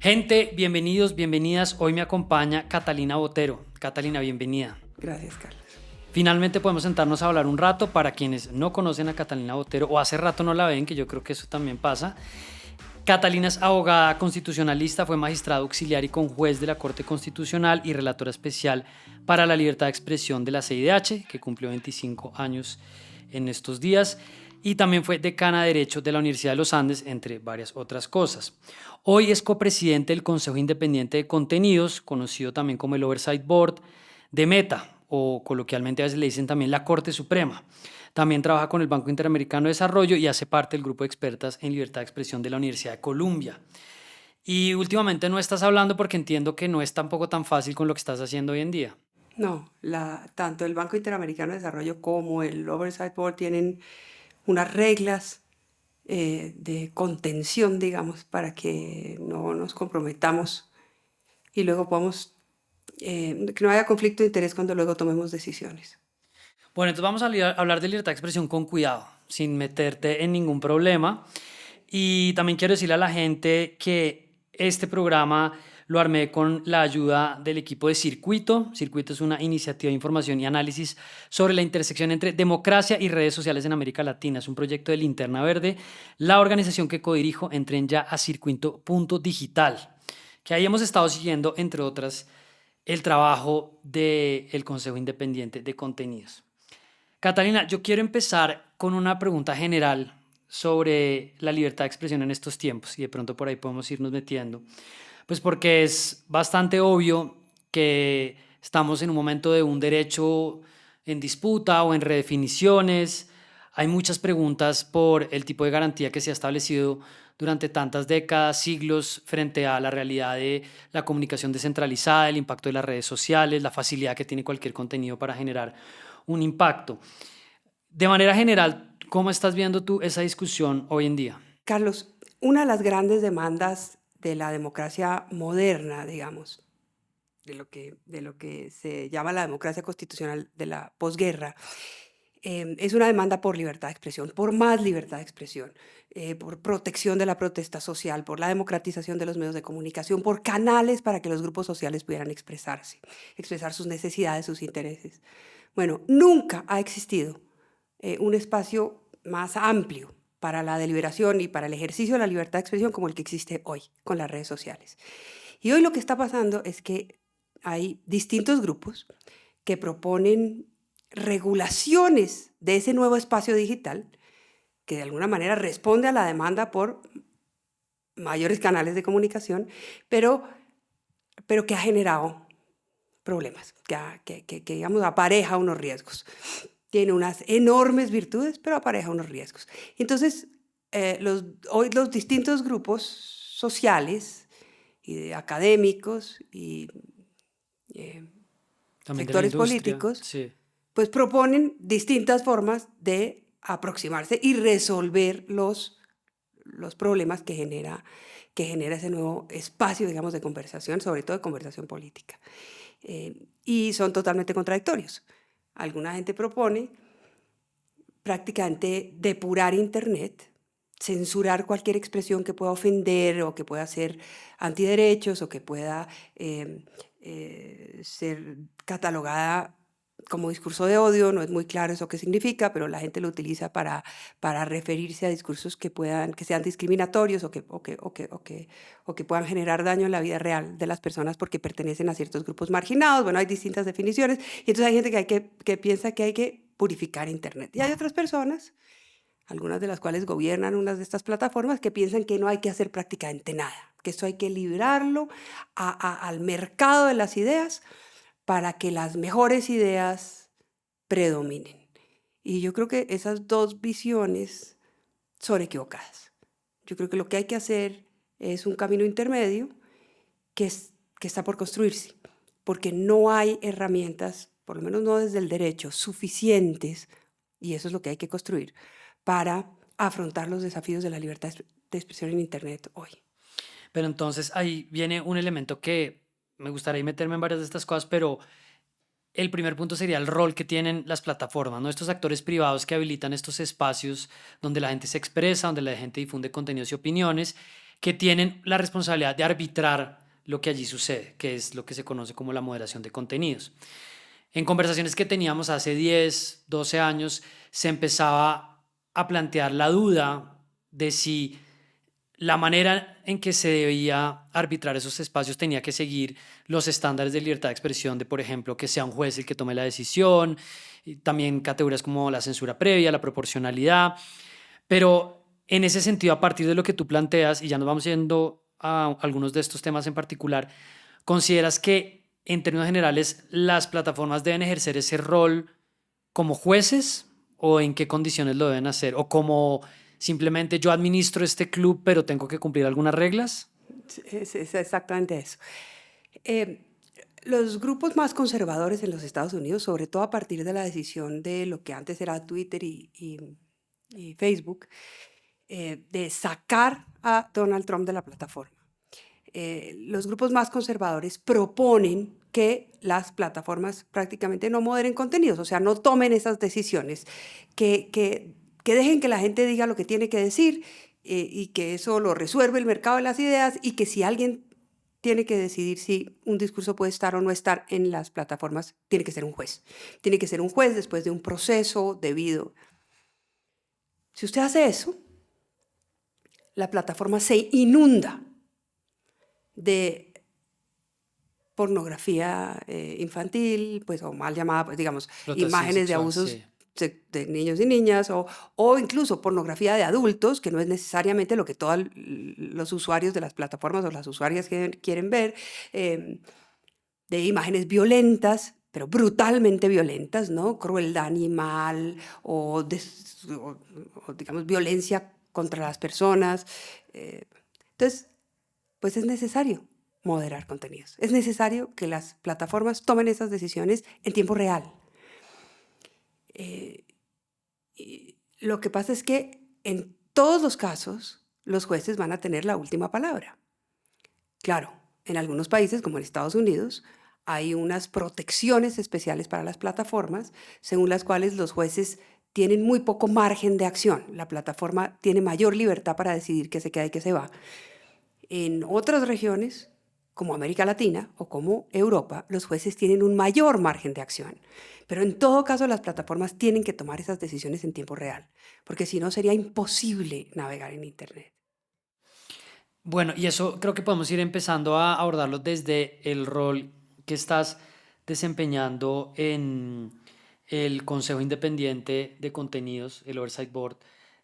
Gente, bienvenidos, bienvenidas. Hoy me acompaña Catalina Botero. Catalina, bienvenida. Gracias, Carlos. Finalmente podemos sentarnos a hablar un rato. Para quienes no conocen a Catalina Botero o hace rato no la ven, que yo creo que eso también pasa. Catalina es abogada constitucionalista, fue magistrada auxiliar y conjuez de la Corte Constitucional y relatora especial para la libertad de expresión de la CIDH, que cumplió 25 años en estos días, y también fue decana de Derecho de la Universidad de los Andes, entre varias otras cosas. Hoy es copresidente del Consejo Independiente de Contenidos, conocido también como el Oversight Board de Meta, o coloquialmente a veces le dicen también la Corte Suprema. También trabaja con el Banco Interamericano de Desarrollo y hace parte del grupo de expertas en libertad de expresión de la Universidad de Columbia. Y últimamente no estás hablando porque entiendo que no es tampoco tan fácil con lo que estás haciendo hoy en día. No, tanto el Banco Interamericano de Desarrollo como el Oversight Board tienen unas reglas de contención, digamos, para que no nos comprometamos y luego podamos, que no haya conflicto de interés cuando luego tomemos decisiones. Bueno, entonces vamos a hablar de libertad de expresión con cuidado, sin meterte en ningún problema. Y también quiero decirle a la gente que este programa lo armé con la ayuda del equipo de Circuito. Circuito es una iniciativa de información y análisis sobre la intersección entre democracia y redes sociales en América Latina. Es un proyecto de Linterna Verde, la organización que codirijo. Entren ya a circuito.digital, que ahí hemos estado siguiendo, entre otras, el trabajo del Consejo Independiente de Contenidos. Catalina, yo quiero empezar con una pregunta general sobre la libertad de expresión en estos tiempos y de pronto por ahí podemos irnos metiendo. Pues porque es bastante obvio que estamos en un momento de un derecho en disputa o en redefiniciones. Hay muchas preguntas por el tipo de garantía que se ha establecido durante tantas décadas, siglos, frente a la realidad de la comunicación descentralizada, el impacto de las redes sociales, la facilidad que tiene cualquier contenido para generar un impacto. De manera general, ¿cómo estás viendo tú esa discusión hoy en día? Carlos, una de las grandes demandas de la democracia moderna, digamos, de lo que se llama la democracia constitucional de la posguerra, es una demanda por libertad de expresión, por más libertad de expresión, por protección de la protesta social, por la democratización de los medios de comunicación, por canales para que los grupos sociales pudieran expresarse, expresar sus necesidades, sus intereses. Bueno, nunca ha existido un espacio más amplio para la deliberación y para el ejercicio de la libertad de expresión como el que existe hoy con las redes sociales. Y hoy lo que está pasando es que hay distintos grupos que proponen regulaciones de ese nuevo espacio digital que de alguna manera responde a la demanda por mayores canales de comunicación, pero que ha generado problemas, que digamos, apareja unos riesgos. Tiene unas enormes virtudes, pero apareja unos riesgos. Entonces, hoy los distintos grupos sociales y de académicos y También de la sectores industria, políticos, sí. pues proponen distintas formas de aproximarse y resolver los problemas que genera ese nuevo espacio, digamos, de conversación, sobre todo de conversación política. Y son totalmente contradictorios. Alguna gente propone prácticamente depurar Internet, censurar cualquier expresión que pueda ofender o que pueda ser antiderechos o que pueda ser catalogada como discurso de odio. No es muy claro eso qué significa, pero la gente lo utiliza para referirse a discursos que sean discriminatorios o que puedan generar daño en la vida real de las personas porque pertenecen a ciertos grupos marginados. Bueno, hay distintas definiciones y entonces hay gente que piensa que hay que purificar Internet. Y hay otras personas, algunas de las cuales gobiernan unas de estas plataformas, que piensan que no hay que hacer prácticamente nada, que esto hay que librarlo al mercado de las ideas para que las mejores ideas predominen. Y yo creo que esas dos visiones son equivocadas. Yo creo que lo que hay que hacer es un camino intermedio que está por construirse, porque no hay herramientas, por lo menos no desde el derecho, suficientes, y eso es lo que hay que construir, para afrontar los desafíos de la libertad de expresión en Internet hoy. Pero entonces ahí viene un elemento que me gustaría meterme en varias de estas cosas, pero el primer punto sería el rol que tienen las plataformas, ¿no? Estos actores privados que habilitan estos espacios donde la gente se expresa, donde la gente difunde contenidos y opiniones, que tienen la responsabilidad de arbitrar lo que allí sucede, que es lo que se conoce como la moderación de contenidos. En conversaciones que teníamos hace 10, 12 años, se empezaba a plantear la duda de si la manera en que se debía arbitrar esos espacios tenía que seguir los estándares de libertad de expresión, de por ejemplo que sea un juez el que tome la decisión, y también categorías como la censura previa, la proporcionalidad, pero en ese sentido, a partir de lo que tú planteas, y ya nos vamos yendo a algunos de estos temas en particular, ¿consideras que en términos generales las plataformas deben ejercer ese rol como jueces o en qué condiciones lo deben hacer? ¿O como simplemente yo administro este club pero tengo que cumplir algunas reglas? Es exactamente eso. Eh, los grupos más conservadores en los Estados Unidos, sobre todo a partir de la decisión de lo que antes era Twitter y Facebook, de sacar a Donald Trump de la plataforma. Los grupos más conservadores proponen que las plataformas prácticamente no moderen contenidos, o sea, no tomen esas decisiones, que dejen que la gente diga lo que tiene que decir, y que eso lo resuelve el mercado de las ideas, y que si alguien tiene que decidir si un discurso puede estar o no estar en las plataformas, tiene que ser un juez. Tiene que ser un juez después de un proceso debido. Si usted hace eso, la plataforma se inunda de pornografía infantil, pues, o mal llamada, pues, digamos, Explotación imágenes de sexual, abusos sí. de niños y niñas, o incluso pornografía de adultos, que no es necesariamente lo que todos los usuarios de las plataformas o las usuarias quieren ver, de imágenes violentas, pero brutalmente violentas, ¿no? Crueldad animal o, digamos, violencia contra las personas. Entonces, pues es necesario moderar contenidos. Es necesario que las plataformas tomen esas decisiones en tiempo real. Y lo que pasa es que en todos los casos los jueces van a tener la última palabra. Claro, en algunos países, como en Estados Unidos, hay unas protecciones especiales para las plataformas, según las cuales los jueces tienen muy poco margen de acción. La plataforma tiene mayor libertad para decidir qué se queda y qué se va. En otras regiones, como América Latina o como Europa, los jueces tienen un mayor margen de acción. Pero en todo caso, las plataformas tienen que tomar esas decisiones en tiempo real, porque si no sería imposible navegar en Internet. Bueno, y eso creo que podemos ir empezando a abordarlo desde el rol que estás desempeñando en el Consejo Independiente de Contenidos, el Oversight Board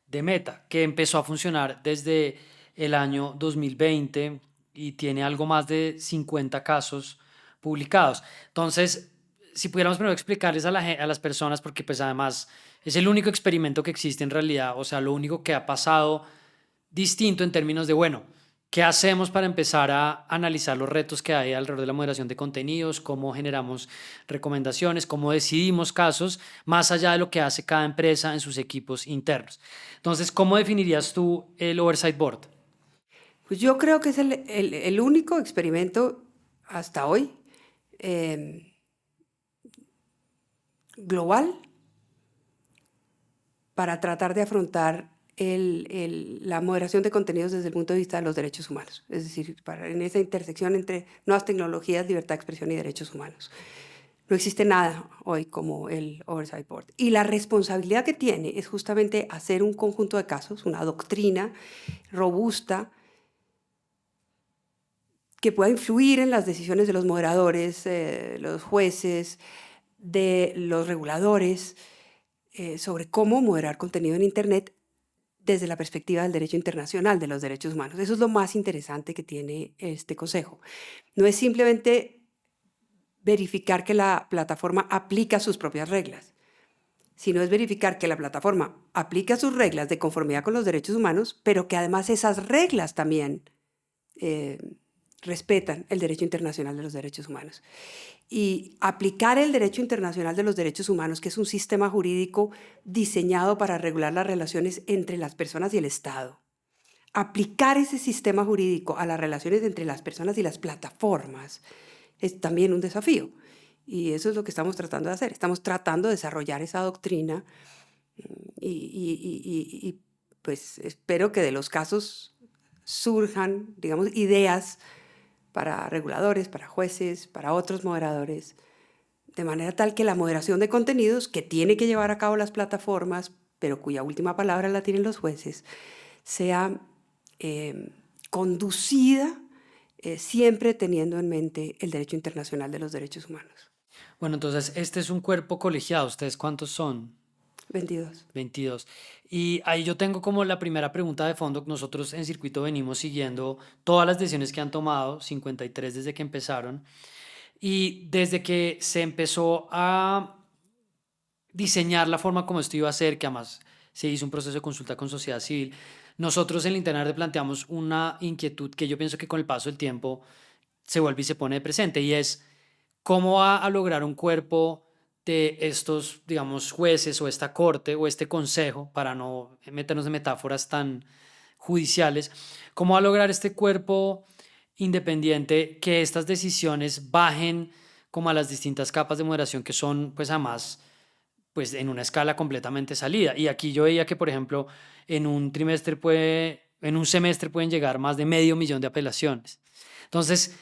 de Meta, que empezó a funcionar desde el año 2020 y tiene algo más de 50 casos publicados. Entonces, si pudiéramos primero explicarles a las personas, porque pues además es el único experimento que existe en realidad, o sea, lo único que ha pasado distinto en términos de, bueno, ¿qué hacemos para empezar a analizar los retos que hay alrededor de la moderación de contenidos? ¿Cómo generamos recomendaciones? ¿Cómo decidimos casos? Más allá de lo que hace cada empresa en sus equipos internos. Entonces, ¿cómo definirías tú el Oversight Board? Pues yo creo que es el único experimento hasta hoy eh, global para tratar de afrontar la moderación de contenidos desde el punto de vista de los derechos humanos. Es decir, en esa intersección entre nuevas tecnologías, libertad de expresión y derechos humanos. No existe nada hoy como el Oversight Board. Y la responsabilidad que tiene es justamente hacer un conjunto de casos, una doctrina robusta, que pueda influir en las decisiones de los moderadores, los jueces, de los reguladores, sobre cómo moderar contenido en Internet desde la perspectiva del derecho internacional de los derechos humanos. Eso es lo más interesante que tiene este consejo. No es simplemente verificar que la plataforma aplica sus propias reglas, sino es verificar que la plataforma aplica sus reglas de conformidad con los derechos humanos, pero que además esas reglas también eh, respetan el derecho internacional de los derechos humanos. Y aplicar el derecho internacional de los derechos humanos, que es un sistema jurídico diseñado para regular las relaciones entre las personas y el Estado. Aplicar ese sistema jurídico a las relaciones entre las personas y las plataformas es también un desafío. Y eso es lo que estamos tratando de hacer. Estamos tratando de desarrollar esa doctrina y pues espero que de los casos surjan, digamos, ideas para reguladores, para jueces, para otros moderadores, de manera tal que la moderación de contenidos que tiene que llevar a cabo las plataformas, pero cuya última palabra la tienen los jueces, sea conducida siempre teniendo en mente el derecho internacional de los derechos humanos. Bueno, entonces este es un cuerpo colegiado. ¿Ustedes cuántos son? 22. 22. Y ahí yo tengo como la primera pregunta de fondo. Nosotros en Circuito venimos siguiendo todas las decisiones que han tomado, 53 desde que empezaron. Y desde que se empezó a diseñar la forma como esto iba a ser, que además se hizo un proceso de consulta con sociedad civil, nosotros en Linternar planteamos una inquietud que yo pienso que con el paso del tiempo se vuelve y se pone de presente, y es cómo va a lograr un cuerpo de estos, digamos, jueces o esta corte o este consejo, para no meternos en metáforas tan judiciales, cómo va a lograr este cuerpo independiente que estas decisiones bajen como a las distintas capas de moderación que son, pues además, pues en una escala completamente salida. Y aquí yo veía que, por ejemplo, en un semestre pueden llegar más de 500.000 de apelaciones. Entonces,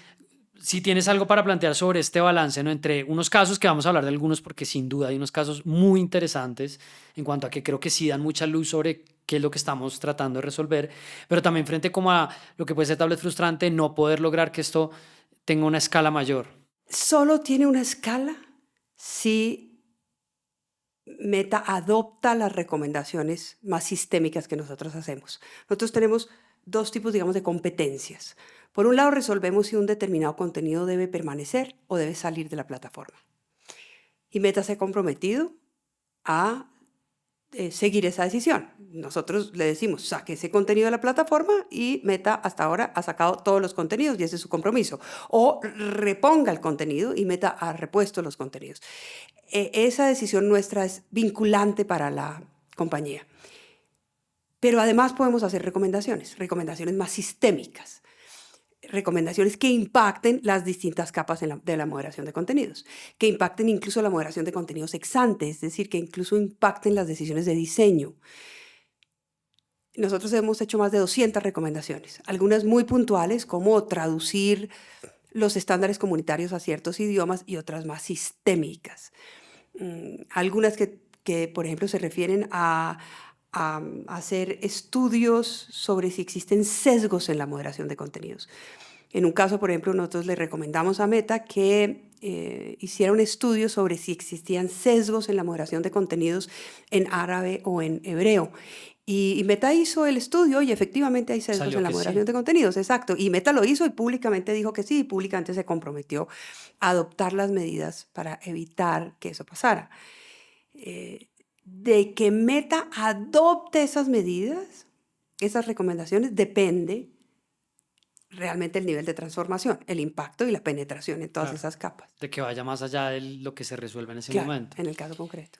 si tienes algo para plantear sobre este balance, ¿no? Entre unos casos, que vamos a hablar de algunos porque sin duda hay unos casos muy interesantes en cuanto a que creo que sí dan mucha luz sobre qué es lo que estamos tratando de resolver, pero también frente como a lo que puede ser tal vez frustrante no poder lograr que esto tenga una escala mayor. Solo tiene una escala si Meta adopta las recomendaciones más sistémicas que nosotros hacemos. Nosotros tenemos dos tipos, digamos, de competencias. Por un lado, resolvemos si un determinado contenido debe permanecer o debe salir de la plataforma. Y Meta se ha comprometido a seguir esa decisión. Nosotros le decimos, saque ese contenido de la plataforma, y Meta hasta ahora ha sacado todos los contenidos y ese es su compromiso. O reponga el contenido, y Meta ha repuesto los contenidos. Esa decisión nuestra es vinculante para la compañía. Pero además podemos hacer recomendaciones más sistémicas, recomendaciones que impacten las distintas capas de la moderación de contenidos, que impacten incluso la moderación de contenidos ex ante, es decir, que incluso impacten las decisiones de diseño. Nosotros hemos hecho más de 200 recomendaciones, algunas muy puntuales, como traducir los estándares comunitarios a ciertos idiomas, y otras más sistémicas. Algunas que, por ejemplo, se refieren a hacer estudios sobre si existen sesgos en la moderación de contenidos. En un caso, por ejemplo, nosotros le recomendamos a Meta que hiciera un estudio sobre si existían sesgos en la moderación de contenidos en árabe o en hebreo. Y Meta hizo el estudio y efectivamente hay sesgos Salió en la que moderación sí. de contenidos, exacto. Y Meta lo hizo y públicamente dijo que sí, y públicamente se comprometió a adoptar las medidas para evitar que eso pasara. De que Meta adopte esas medidas, esas recomendaciones, depende realmente el nivel de transformación, el impacto y la penetración en todas Claro, esas capas. de que vaya más allá de lo que se resuelve en ese Claro, momento. en el caso concreto.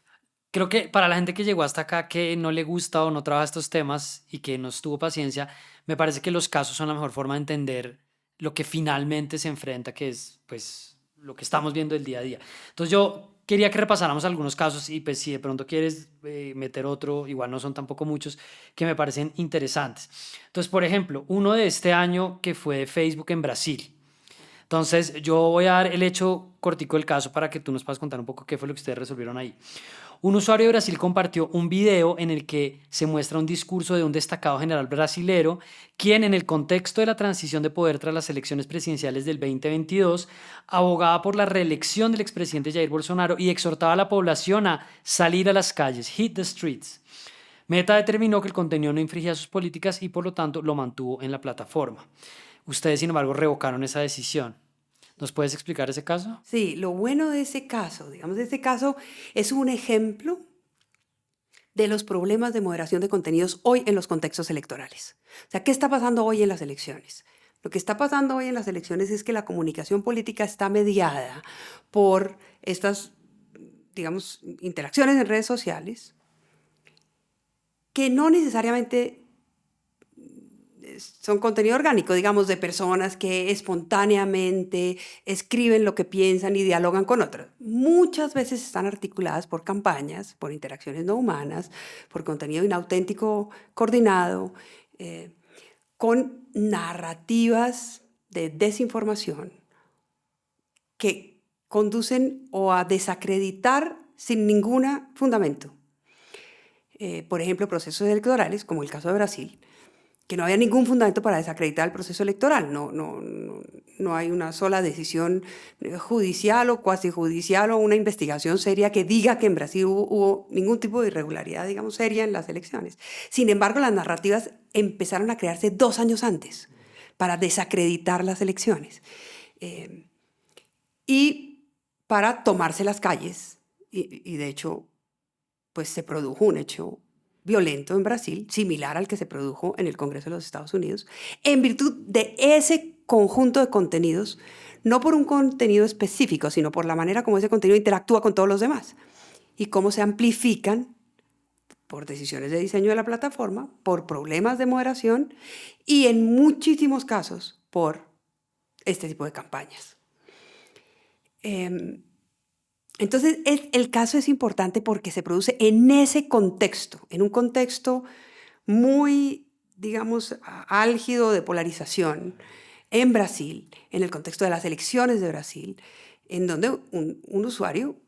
Creo que para la gente que llegó hasta acá, que no le gusta o no trabaja estos temas y que no tuvo paciencia, me parece que los casos son la mejor forma de entender lo que finalmente se enfrenta, que es pues lo que estamos viendo el día a día. Entonces yo quería que repasáramos algunos casos, y pues si de pronto quieres meter otro, igual no son tampoco muchos, que me parecen interesantes. Entonces, por ejemplo, uno de este año que fue de Facebook en Brasil. Entonces, yo voy a dar el hecho cortico del caso para que tú nos puedas contar un poco qué fue lo que ustedes resolvieron ahí. Un usuario de Brasil compartió un video en el que se muestra un discurso de un destacado general brasilero, quien en el contexto de la transición de poder tras las elecciones presidenciales del 2022 abogaba por la reelección del expresidente Jair Bolsonaro y exhortaba a la población a salir a las calles, hit the streets. Meta determinó que el contenido no infringía sus políticas y por lo tanto lo mantuvo en la plataforma. Ustedes, sin embargo, revocaron esa decisión. ¿Nos puedes explicar ese caso? Sí, lo bueno de ese caso, digamos, de este caso es un ejemplo de los problemas de moderación de contenidos hoy en los contextos electorales. O sea, ¿qué está pasando hoy en las elecciones? Lo que está pasando hoy en las elecciones es que la comunicación política está mediada por estas, digamos, interacciones en redes sociales que no necesariamente son contenido orgánico, digamos, de personas que espontáneamente escriben lo que piensan y dialogan con otros. Muchas veces están articuladas por campañas, por interacciones no humanas, por contenido inauténtico coordinado, con narrativas de desinformación que conducen o a desacreditar sin ningún fundamento. Por ejemplo, procesos electorales, como el caso de Brasil, que no había ningún fundamento para desacreditar el proceso electoral. No hay una sola decisión judicial o cuasi judicial o una investigación seria que diga que en Brasil hubo ningún tipo de irregularidad, digamos, seria en las elecciones. Sin embargo, las narrativas empezaron a crearse 2 años antes para desacreditar las elecciones y para tomarse las calles. Y de hecho, pues se produjo un hecho violento en Brasil, similar al que se produjo en el Congreso de los Estados Unidos, en virtud de ese conjunto de contenidos, no por un contenido específico, sino por la manera como ese contenido interactúa con todos los demás y cómo se amplifican por decisiones de diseño de la plataforma, por problemas de moderación y en muchísimos casos por este tipo de campañas. Entonces, el caso es importante porque se produce en ese contexto, en un contexto muy, digamos, álgido de polarización en Brasil, en el contexto de las elecciones de Brasil, en donde un usuario,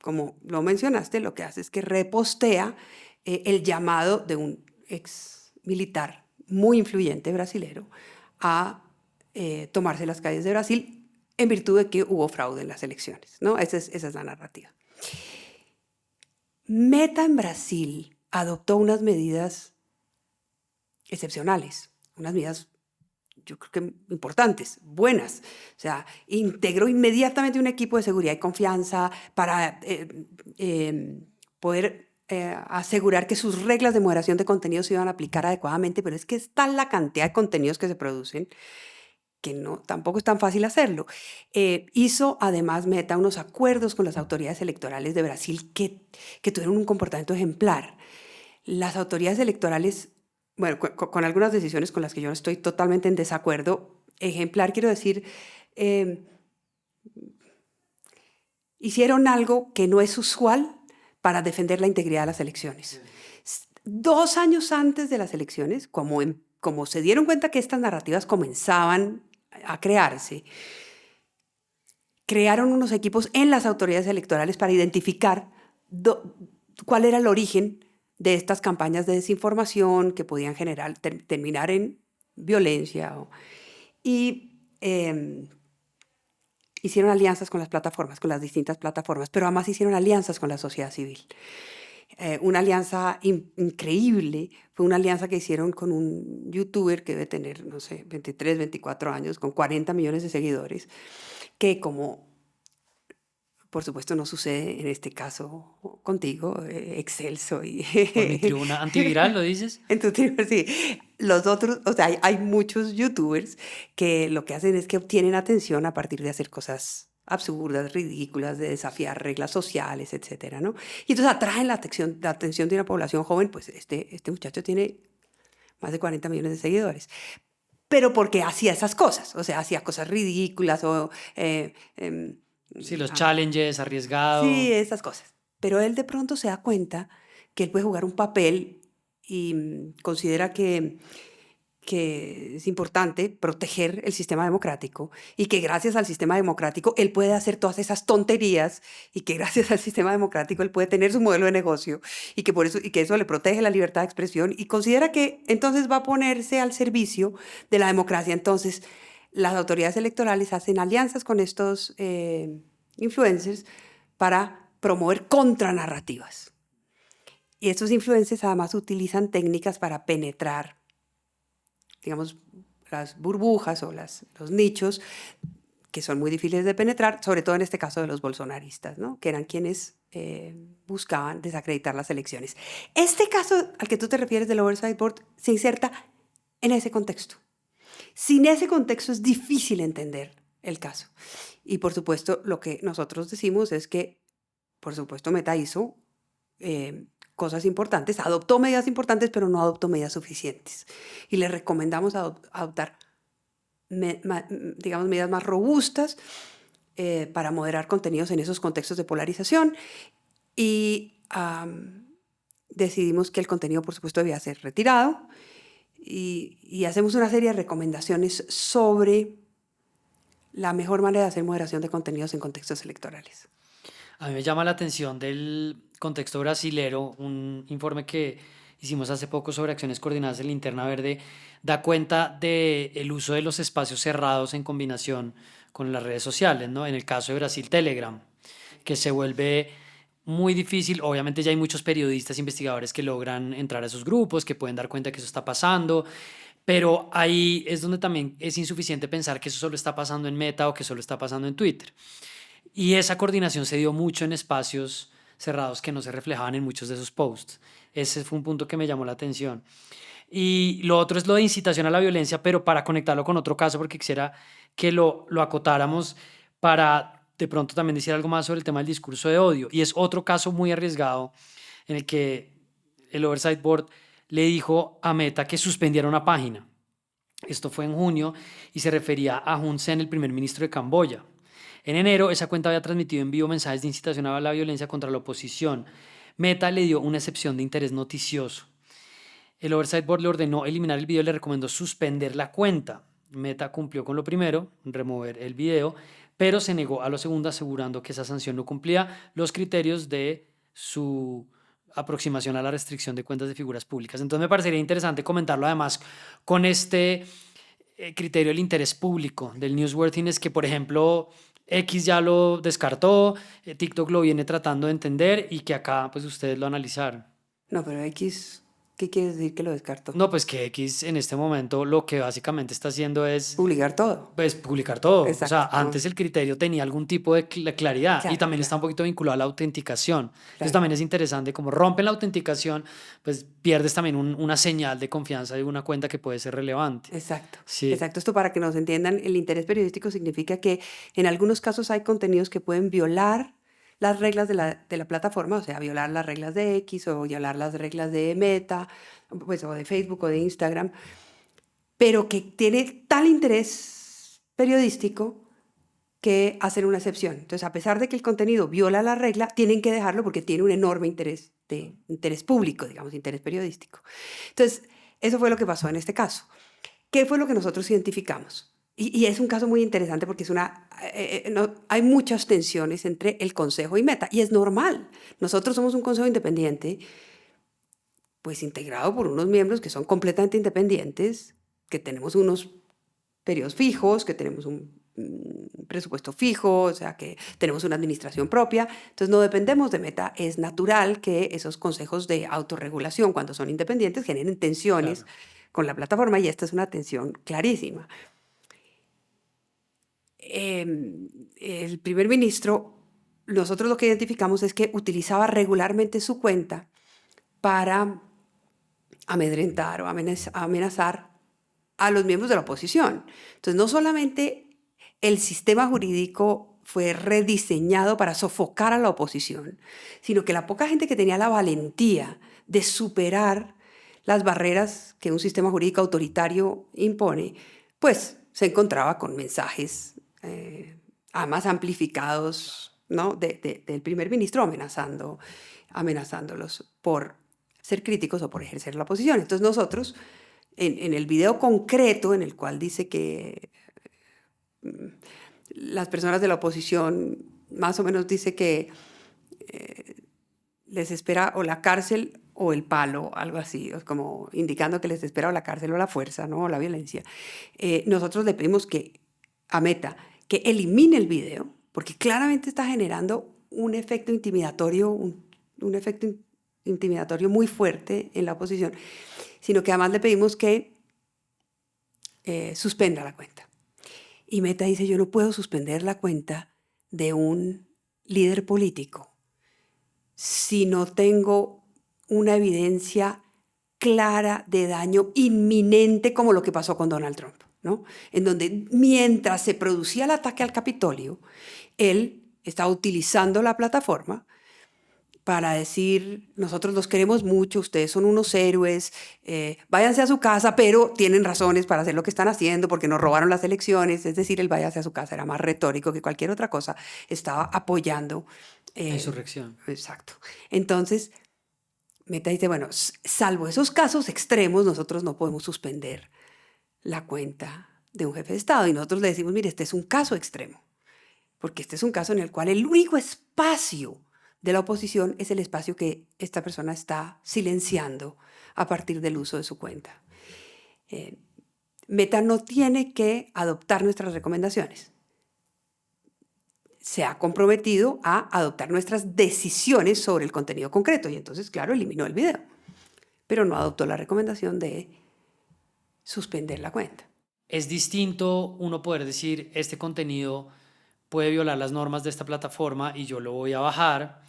como lo mencionaste, lo que hace es que repostea el llamado de un ex militar muy influyente brasilero a tomarse las calles de Brasil en virtud de que hubo fraude en las elecciones, ¿no? Esa es la narrativa. Meta en Brasil adoptó unas medidas excepcionales, unas medidas, yo creo que importantes, buenas. O sea, integró inmediatamente un equipo de seguridad y confianza para poder asegurar que sus reglas de moderación de contenidos se iban a aplicar adecuadamente, pero es que es tal la cantidad de contenidos que se producen que tampoco es tan fácil hacerlo. Hizo además Meta unos acuerdos con las autoridades electorales de Brasil que tuvieron un comportamiento ejemplar. Las autoridades electorales, bueno, con algunas decisiones con las que yo no estoy totalmente en desacuerdo, ejemplar quiero decir, hicieron algo que no es usual para defender la integridad de las elecciones. 2 años antes de las elecciones, como se dieron cuenta que estas narrativas comenzaban a crearse, crearon unos equipos en las autoridades electorales para identificar cuál era el origen de estas campañas de desinformación que podían terminar en violencia. Y hicieron alianzas con las plataformas, con las distintas plataformas, pero además hicieron alianzas con la sociedad civil. Una alianza increíble fue una alianza que hicieron con un youtuber que debe tener, no sé, 23, 24 años, con 40 millones de seguidores, que como por supuesto no sucede en este caso contigo, excelso y... Por mi tribuna antiviral, ¿lo dices? En tu tribuna, sí. Los otros, o sea, hay muchos youtubers que lo que hacen es que obtienen atención a partir de hacer cosas absurdas, ridículas, de desafiar reglas sociales, etcétera, ¿no? Y entonces atraen la atención de una población joven, pues este muchacho tiene más de 40 millones de seguidores. Pero porque hacía esas cosas, o sea, hacía cosas ridículas o... Sí, los challenges, arriesgado. Sí, esas cosas. Pero él de pronto se da cuenta que él puede jugar un papel y considera que es importante proteger el sistema democrático y que gracias al sistema democrático él puede hacer todas esas tonterías y que gracias al sistema democrático él puede tener su modelo de negocio y que eso le protege la libertad de expresión y considera que entonces va a ponerse al servicio de la democracia. Entonces las autoridades electorales hacen alianzas con estos influencers para promover contranarrativas. Y estos influencers además utilizan técnicas para penetrar, digamos, las burbujas o los nichos que son muy difíciles de penetrar, sobre todo en este caso de los bolsonaristas, ¿no? Que eran quienes buscaban desacreditar las elecciones. Este caso al que tú te refieres del Oversight Board se inserta en ese contexto. Sin ese contexto es difícil entender el caso. Y por supuesto, lo que nosotros decimos es que, por supuesto, Meta hizo cosas importantes, adoptó medidas importantes, pero no adoptó medidas suficientes. Y le recomendamos adoptar, digamos, medidas más robustas para moderar contenidos en esos contextos de polarización. Y decidimos que el contenido, por supuesto, debía ser retirado. y hacemos una serie de recomendaciones sobre la mejor manera de hacer moderación de contenidos en contextos electorales. A mí me llama la atención del contexto brasilero, un informe que hicimos hace poco sobre acciones coordinadas en Linterna Verde da cuenta del uso de los espacios cerrados en combinación con las redes sociales, ¿no? En el caso de Brasil, Telegram, que se vuelve muy difícil. Obviamente ya hay muchos periodistas, investigadores que logran entrar a esos grupos, que pueden dar cuenta que eso está pasando, pero ahí es donde también es insuficiente pensar que eso solo está pasando en Meta o que solo está pasando en Twitter. Y esa coordinación se dio mucho en espacios cerrados que no se reflejaban en muchos de esos posts. Ese fue un punto que me llamó la atención. Y lo otro es lo de incitación a la violencia, pero para conectarlo con otro caso, porque quisiera que lo acotáramos para de pronto también decir algo más sobre el tema del discurso de odio. Y es otro caso muy arriesgado en el que el Oversight Board le dijo a Meta que suspendiera una página. Esto fue en junio y se refería a Hun Sen, el primer ministro de Camboya. En enero, esa cuenta había transmitido en vivo mensajes de incitación a la violencia contra la oposición. Meta le dio una excepción de interés noticioso. El Oversight Board le ordenó eliminar el video y le recomendó suspender la cuenta. Meta cumplió con lo primero, remover el video, pero se negó a lo segundo, asegurando que esa sanción no cumplía los criterios de su aproximación a la restricción de cuentas de figuras públicas. Entonces me parecería interesante comentarlo además con este criterio del interés público, del newsworthiness, que por ejemplo X ya lo descartó, TikTok lo viene tratando de entender y que acá pues ustedes lo analizaron. No, pero X, ¿qué quiere decir que lo descartó? No, pues que X en este momento lo que básicamente está haciendo es Publicar todo. pues, publicar todo. O sea, Exacto. antes el criterio tenía algún tipo de claridad y Claro, también está un claro, poquito vinculado a la autenticación. Entonces claro. también es interesante, como rompen la autenticación, pues pierdes también una señal de confianza de una cuenta que puede ser relevante. Exacto. Sí, Exacto. Esto para que nos entiendan, el interés periodístico significa que en algunos casos hay contenidos que pueden violar las reglas de la plataforma, o sea, violar las reglas de X o violar las reglas de Meta, pues, o de Facebook o de Instagram, pero que tiene tal interés periodístico que hacen una excepción. Entonces, a pesar de que el contenido viola la regla, tienen que dejarlo porque tiene un enorme interés público, digamos, interés periodístico. Entonces, eso fue lo que pasó en este caso. ¿Qué fue lo que nosotros identificamos? Y es un caso muy interesante porque hay muchas tensiones entre el Consejo y Meta, y es normal. Nosotros somos un Consejo independiente, pues integrado por unos miembros que son completamente independientes, que tenemos unos periodos fijos, que tenemos un presupuesto fijo, o sea, que tenemos una administración propia. Entonces, no dependemos de Meta. Es natural que esos consejos de autorregulación, cuando son independientes, generen tensiones claro. con la plataforma, y esta es una tensión clarísima. El primer ministro, nosotros lo que identificamos es que utilizaba regularmente su cuenta para amedrentar o amenazar a los miembros de la oposición. Entonces, no solamente el sistema jurídico fue rediseñado para sofocar a la oposición, sino que la poca gente que tenía la valentía de superar las barreras que un sistema jurídico autoritario impone, pues se encontraba con mensajes además amplificados, ¿no?, del primer ministro amenazándolos por ser críticos o por ejercer la oposición. Entonces nosotros, en el video concreto en el cual dice que las personas de la oposición, más o menos dice que les espera o la cárcel o el palo, algo así, como indicando que les espera o la cárcel o la fuerza, ¿no?, o la violencia. Nosotros le pedimos a Meta que elimine el video, porque claramente está generando un efecto intimidatorio, un efecto intimidatorio muy fuerte en la oposición, sino que además le pedimos que suspenda la cuenta. Y Meta dice, yo no puedo suspender la cuenta de un líder político si no tengo una evidencia clara de daño inminente como lo que pasó con Donald Trump, ¿no? En donde mientras se producía el ataque al Capitolio, él estaba utilizando la plataforma para decir, nosotros los queremos mucho, ustedes son unos héroes, váyanse a su casa, pero tienen razones para hacer lo que están haciendo porque nos robaron las elecciones. Es decir, el váyase a su casa era más retórico que cualquier otra cosa. Estaba apoyando. La insurrección. Exacto. Entonces, Meta dice, bueno, salvo esos casos extremos, nosotros no podemos suspender la cuenta de un jefe de Estado. Y nosotros le decimos, mire, este es un caso extremo, porque este es un caso en el cual el único espacio de la oposición es el espacio que esta persona está silenciando a partir del uso de su cuenta. Meta no tiene que adoptar nuestras recomendaciones. Se ha comprometido a adoptar nuestras decisiones sobre el contenido concreto y entonces, claro, eliminó el video, pero no adoptó la recomendación de suspender la cuenta. Es distinto uno poder decir, este contenido puede violar las normas de esta plataforma y yo lo voy a bajar,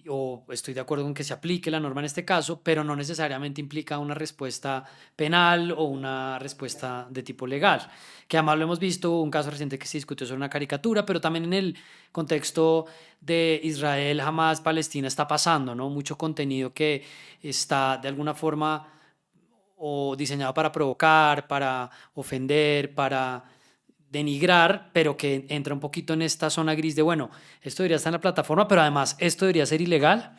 o estoy de acuerdo con que se aplique la norma en este caso, pero no necesariamente implica una respuesta penal o una respuesta de tipo legal, que además lo hemos visto, un caso reciente que se discutió sobre una caricatura, pero también en el contexto de Israel, Hamas, Palestina está pasando, ¿no? Mucho contenido que está de alguna forma o diseñado para provocar, para ofender, para denigrar, pero que entra un poquito en esta zona gris de, bueno, esto debería estar en la plataforma, pero además esto debería ser ilegal.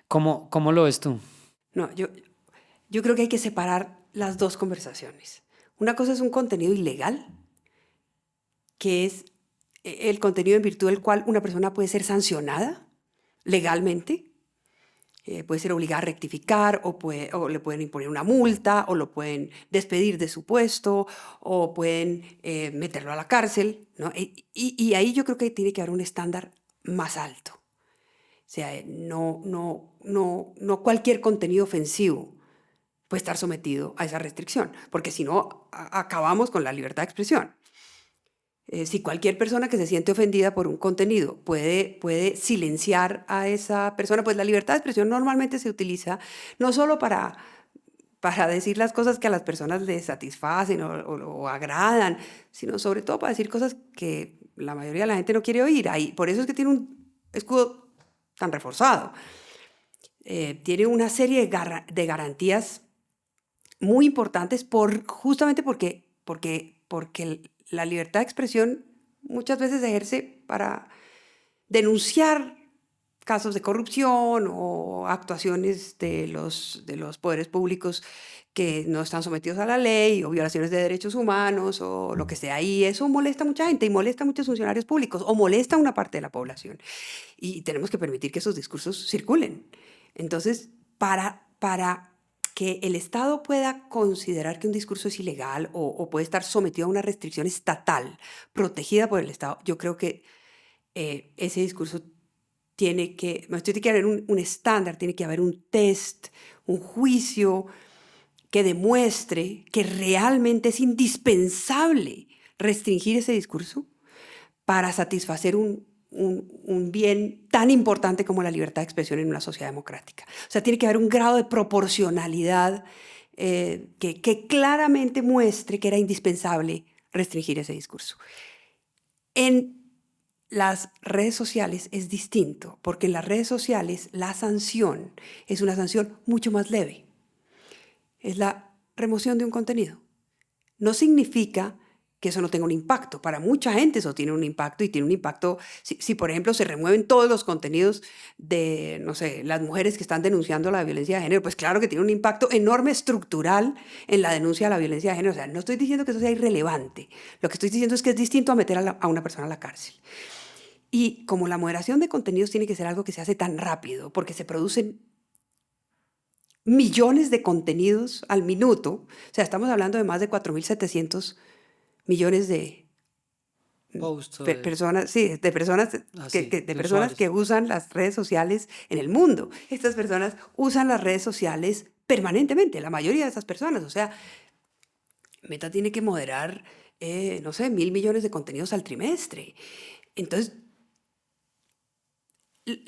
¿Cómo lo ves tú? No, yo creo que hay que separar las dos conversaciones. Una cosa es un contenido ilegal, que es el contenido en virtud del cual una persona puede ser sancionada legalmente, puede ser obligada a rectificar o le pueden imponer una multa o lo pueden despedir de su puesto o pueden meterlo a la cárcel, ¿no? Y ahí yo creo que tiene que haber un estándar más alto. O sea, no cualquier contenido ofensivo puede estar sometido a esa restricción, porque si no, acabamos con la libertad de expresión. Si cualquier persona que se siente ofendida por un contenido puede silenciar a esa persona, pues la libertad de expresión normalmente se utiliza no solo para decir las cosas que a las personas les satisfacen o agradan, sino sobre todo para decir cosas que la mayoría de la gente no quiere oír. Por eso es que tiene un escudo tan reforzado. Tiene una serie de garantías muy importantes justamente porque la libertad de expresión muchas veces se ejerce para denunciar casos de corrupción o actuaciones de los poderes públicos que no están sometidos a la ley o violaciones de derechos humanos o lo que sea. Y eso molesta a mucha gente y molesta a muchos funcionarios públicos o molesta a una parte de la población. Y tenemos que permitir que esos discursos circulen. Entonces, para que el Estado pueda considerar que un discurso es ilegal o puede estar sometido a una restricción estatal protegida por el Estado, yo creo que ese discurso tiene que haber un estándar, tiene que haber un test, un juicio que demuestre que realmente es indispensable restringir ese discurso para satisfacer un bien tan importante como la libertad de expresión en una sociedad democrática. O sea, tiene que haber un grado de proporcionalidad que claramente muestre que era indispensable restringir ese discurso. En las redes sociales es distinto, porque en las redes sociales la sanción es una sanción mucho más leve. Es la remoción de un contenido. No significa que eso no tenga un impacto. Para mucha gente eso tiene un impacto y tiene un impacto si por ejemplo, se remueven todos los contenidos de, no sé, las mujeres que están denunciando la violencia de género, pues claro que tiene un impacto enorme estructural en la denuncia de la violencia de género. O sea, no estoy diciendo que eso sea irrelevante. Lo que estoy diciendo es que es distinto a meter a una persona a la cárcel. Y como la moderación de contenidos tiene que ser algo que se hace tan rápido, porque se producen millones de contenidos al minuto, o sea, estamos hablando de más de 4.700 millones de personas, sí, de personas, personas que usan las redes sociales en el mundo. Estas personas usan las redes sociales permanentemente, la mayoría de esas personas. O sea, Meta tiene que moderar, no sé, 1.000 millones de contenidos al trimestre. Entonces,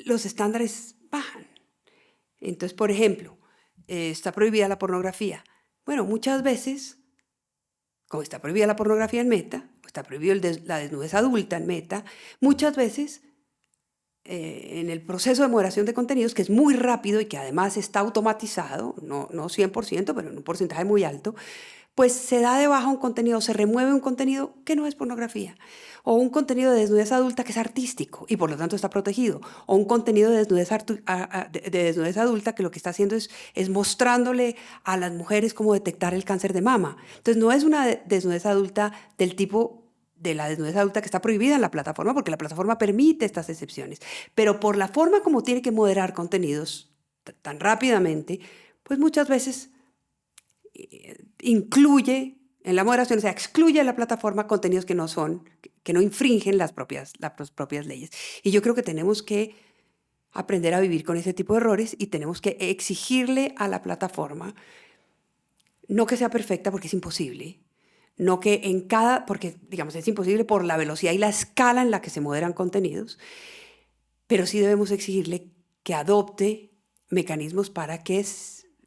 los estándares bajan. Entonces, por ejemplo, está prohibida la pornografía. Bueno, muchas veces, como está prohibida la pornografía en Meta, está prohibida la desnudez adulta en Meta, muchas veces en el proceso de moderación de contenidos, que es muy rápido y que además está automatizado, no 100%, pero en un porcentaje muy alto, pues se da de baja un contenido, se remueve un contenido que no es pornografía, o un contenido de desnudez adulta que es artístico y por lo tanto está protegido, o un contenido de desnudez adulta que lo que está haciendo es mostrándole a las mujeres cómo detectar el cáncer de mama. Entonces no es una desnudez adulta del tipo de la desnudez adulta que está prohibida en la plataforma, porque la plataforma permite estas excepciones, pero por la forma como tiene que moderar contenidos tan rápidamente, pues muchas veces incluye en la moderación, o sea, excluye a la plataforma contenidos que no infringen las propias leyes. Y yo creo que tenemos que aprender a vivir con ese tipo de errores y tenemos que exigirle a la plataforma, no que sea perfecta porque es imposible, no que porque digamos es imposible por la velocidad y la escala en la que se moderan contenidos, pero sí debemos exigirle que adopte mecanismos para que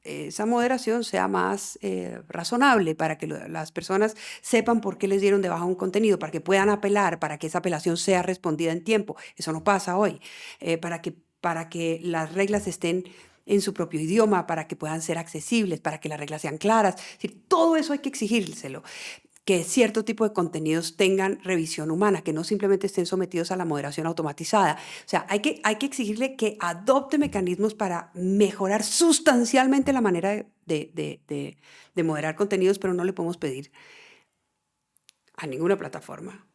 esa moderación sea más razonable, para que las personas sepan por qué les dieron de baja un contenido, para que puedan apelar, para que esa apelación sea respondida en tiempo. Eso no pasa hoy. Para que las reglas estén en su propio idioma, para que puedan ser accesibles, para que las reglas sean claras. Es decir, todo eso hay que exigírselo. Que cierto tipo de contenidos tengan revisión humana, que no simplemente estén sometidos a la moderación automatizada. O sea, hay que exigirle que adopte mecanismos para mejorar sustancialmente la manera de moderar contenidos, pero no le podemos pedir a ninguna plataforma,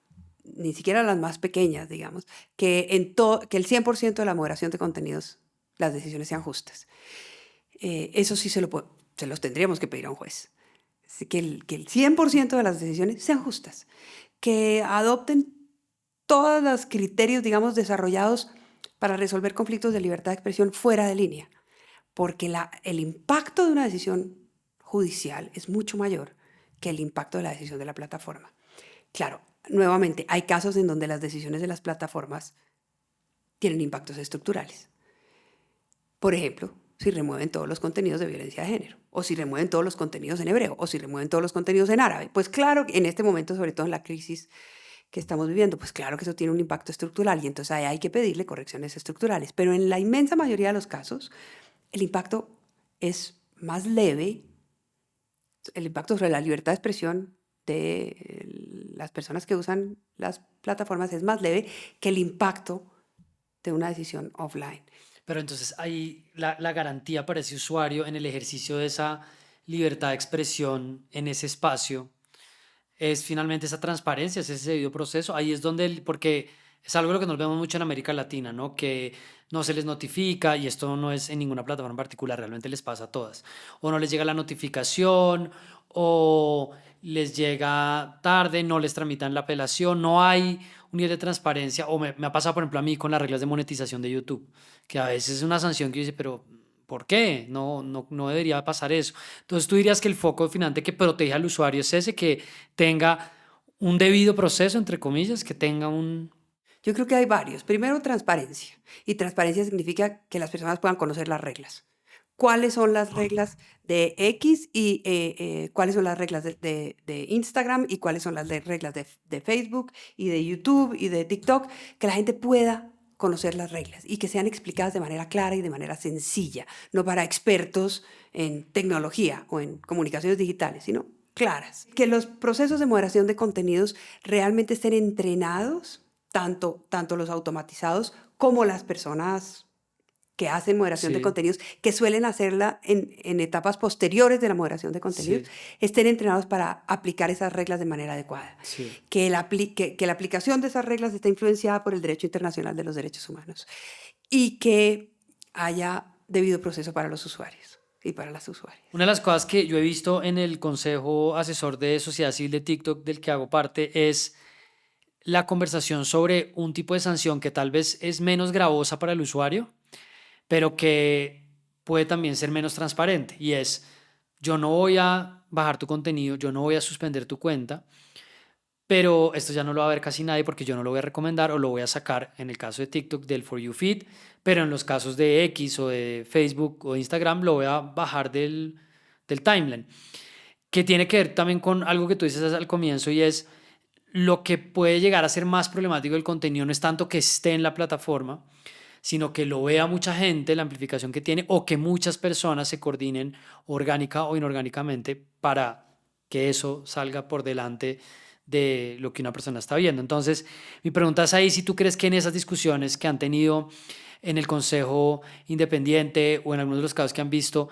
ni siquiera a las más pequeñas, digamos, que el 100% de la moderación de contenidos, las decisiones sean justas. Eso sí se los tendríamos que pedir a un juez. Que el 100% de las decisiones sean justas, que adopten todos los criterios, digamos, desarrollados para resolver conflictos de libertad de expresión fuera de línea, porque el impacto de una decisión judicial es mucho mayor que el impacto de la decisión de la plataforma. Claro, nuevamente, hay casos en donde las decisiones de las plataformas tienen impactos estructurales. Por ejemplo, si remueven todos los contenidos de violencia de género, o si remueven todos los contenidos en hebreo, o si remueven todos los contenidos en árabe. Pues claro, en este momento, sobre todo en la crisis que estamos viviendo, pues claro que eso tiene un impacto estructural y entonces ahí hay que pedirle correcciones estructurales. Pero en la inmensa mayoría de los casos, el impacto es más leve, el impacto sobre la libertad de expresión de las personas que usan las plataformas es más leve que el impacto de una decisión offline. Pero entonces ahí la garantía para ese usuario en el ejercicio de esa libertad de expresión en ese espacio es finalmente esa transparencia, es ese debido proceso. Ahí es donde, porque es algo de lo que nos vemos mucho en América Latina, ¿no? Que no se les notifica, y esto no es en ninguna plataforma en particular, realmente les pasa a todas. O no les llega la notificación, o les llega tarde, no les tramitan la apelación, no hay un nivel de transparencia. O me ha pasado, por ejemplo, a mí con las reglas de monetización de YouTube, que a veces es una sanción que yo dice, pero ¿por qué? No debería pasar eso. Entonces tú dirías que el foco finante que protege al usuario es ese, que tenga un debido proceso, entre comillas, que tenga un... Yo creo que hay varios. Primero, transparencia. Y transparencia significa que las personas puedan conocer las reglas. ¿Cuáles son las reglas de X y cuáles son las reglas de Instagram y cuáles son las reglas de Facebook y de YouTube y de TikTok? Que la gente pueda conocer las reglas y que sean explicadas de manera clara y de manera sencilla, no para expertos en tecnología o en comunicaciones digitales, sino claras. Que los procesos de moderación de contenidos realmente estén entrenados, tanto los automatizados como las personas que hacen moderación de Sí, contenidos, que suelen hacerla en etapas posteriores de la moderación de contenidos, sí, estén entrenados para aplicar esas reglas de manera adecuada. sí. Que la aplicación de esas reglas esté influenciada por el derecho internacional de los derechos humanos y que haya debido proceso para los usuarios y para las usuarias. Una de las cosas que yo he visto en el Consejo Asesor de Sociedad Civil de TikTok, del que hago parte, es la conversación sobre un tipo de sanción que tal vez es menos gravosa para el usuario, pero que puede también ser menos transparente. Y es, yo no voy a bajar tu contenido, yo no voy a suspender tu cuenta, pero esto ya no lo va a ver casi nadie porque yo no lo voy a recomendar o lo voy a sacar, en el caso de TikTok, del For You Feed, pero en los casos de X o de Facebook o de Instagram lo voy a bajar del timeline, que tiene que ver también con algo que tú dices al comienzo, y es lo que puede llegar a ser más problemático del contenido no es tanto que esté en la plataforma, sino que lo vea mucha gente, la amplificación que tiene, o que muchas personas se coordinen orgánica o inorgánicamente para que eso salga por delante de lo que una persona está viendo. Entonces, mi pregunta es ahí si tú crees que en esas discusiones que han tenido en el Consejo Independiente o en algunos de los casos que han visto,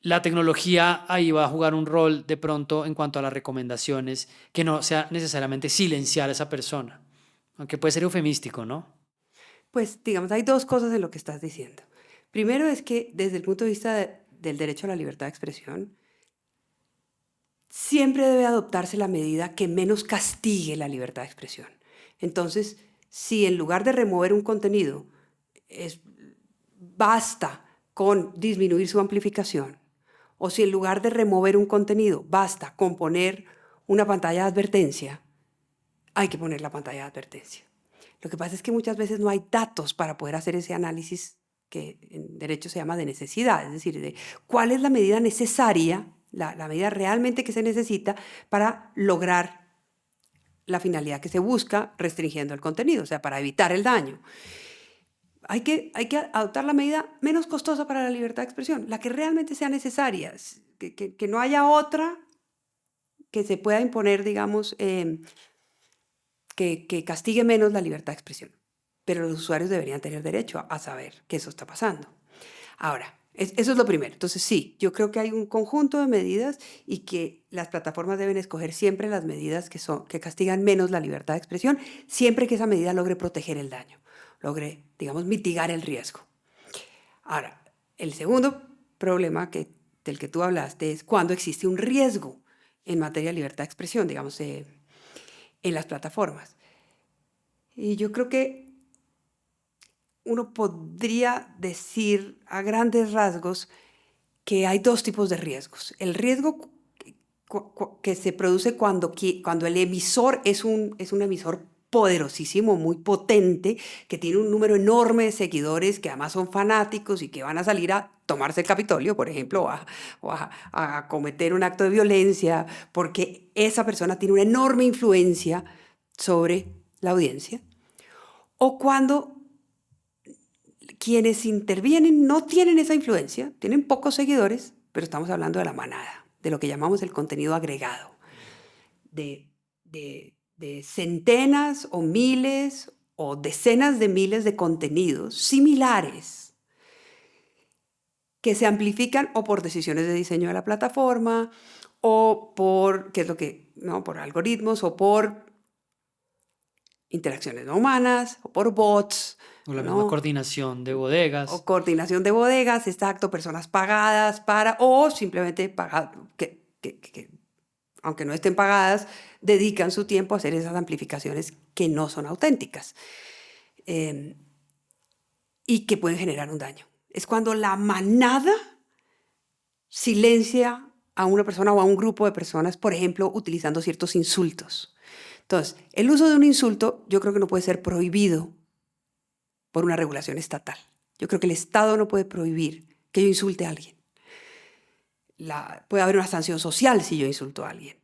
la tecnología ahí va a jugar un rol de pronto en cuanto a las recomendaciones, que no sea necesariamente silenciar a esa persona, aunque puede ser eufemístico, ¿no? Pues, digamos, hay dos cosas en lo que estás diciendo. Primero es que desde el punto de vista del derecho a la libertad de expresión, siempre debe adoptarse la medida que menos castigue la libertad de expresión. Entonces, si en lugar de remover un contenido, basta con disminuir su amplificación, o si en lugar de remover un contenido, basta con poner una pantalla de advertencia, hay que poner la pantalla de advertencia. Lo que pasa es que muchas veces no hay datos para poder hacer ese análisis que en derecho se llama de necesidad, es decir, de cuál es la medida necesaria, la medida realmente que se necesita para lograr la finalidad que se busca restringiendo el contenido, o sea, para evitar el daño. Hay que adoptar la medida menos costosa para la libertad de expresión, la que realmente sea necesaria, que no haya otra que se pueda imponer, digamos, que castigue menos la libertad de expresión. Pero los usuarios deberían tener derecho a saber que eso está pasando. Ahora, eso es lo primero. Entonces, sí, yo creo que hay un conjunto de medidas y que las plataformas deben escoger siempre las medidas que castigan menos la libertad de expresión, siempre que esa medida logre proteger el daño, logre, digamos, mitigar el riesgo. Ahora, el segundo problema del que tú hablaste es cuando existe un riesgo en materia de libertad de expresión, digamos, en las plataformas. Y yo creo que uno podría decir a grandes rasgos que hay dos tipos de riesgos. El riesgo que se produce cuando el emisor es un emisor poderosísimo, muy potente, que tiene un número enorme de seguidores que además son fanáticos y que van a salir a tomarse el Capitolio, por ejemplo, o a cometer un acto de violencia, porque esa persona tiene una enorme influencia sobre la audiencia. O cuando quienes intervienen no tienen esa influencia, tienen pocos seguidores, pero estamos hablando de la manada, de lo que llamamos el contenido agregado, de centenas o miles o decenas de miles de contenidos similares que se amplifican o por decisiones de diseño de la plataforma o por, por algoritmos o por interacciones no humanas o por bots, O la misma ¿no? coordinación de bodegas. O coordinación de bodegas, exacto, personas pagadas o simplemente pagadas, que, aunque no estén pagadas, dedican su tiempo a hacer esas amplificaciones que no son auténticas y que pueden generar un daño. Es cuando la manada silencia a una persona o a un grupo de personas, por ejemplo, utilizando ciertos insultos. Entonces, el uso de un insulto yo creo que no puede ser prohibido por una regulación estatal. Yo creo que el Estado no puede prohibir que yo insulte a alguien. Puede haber una sanción social si yo insulto a alguien,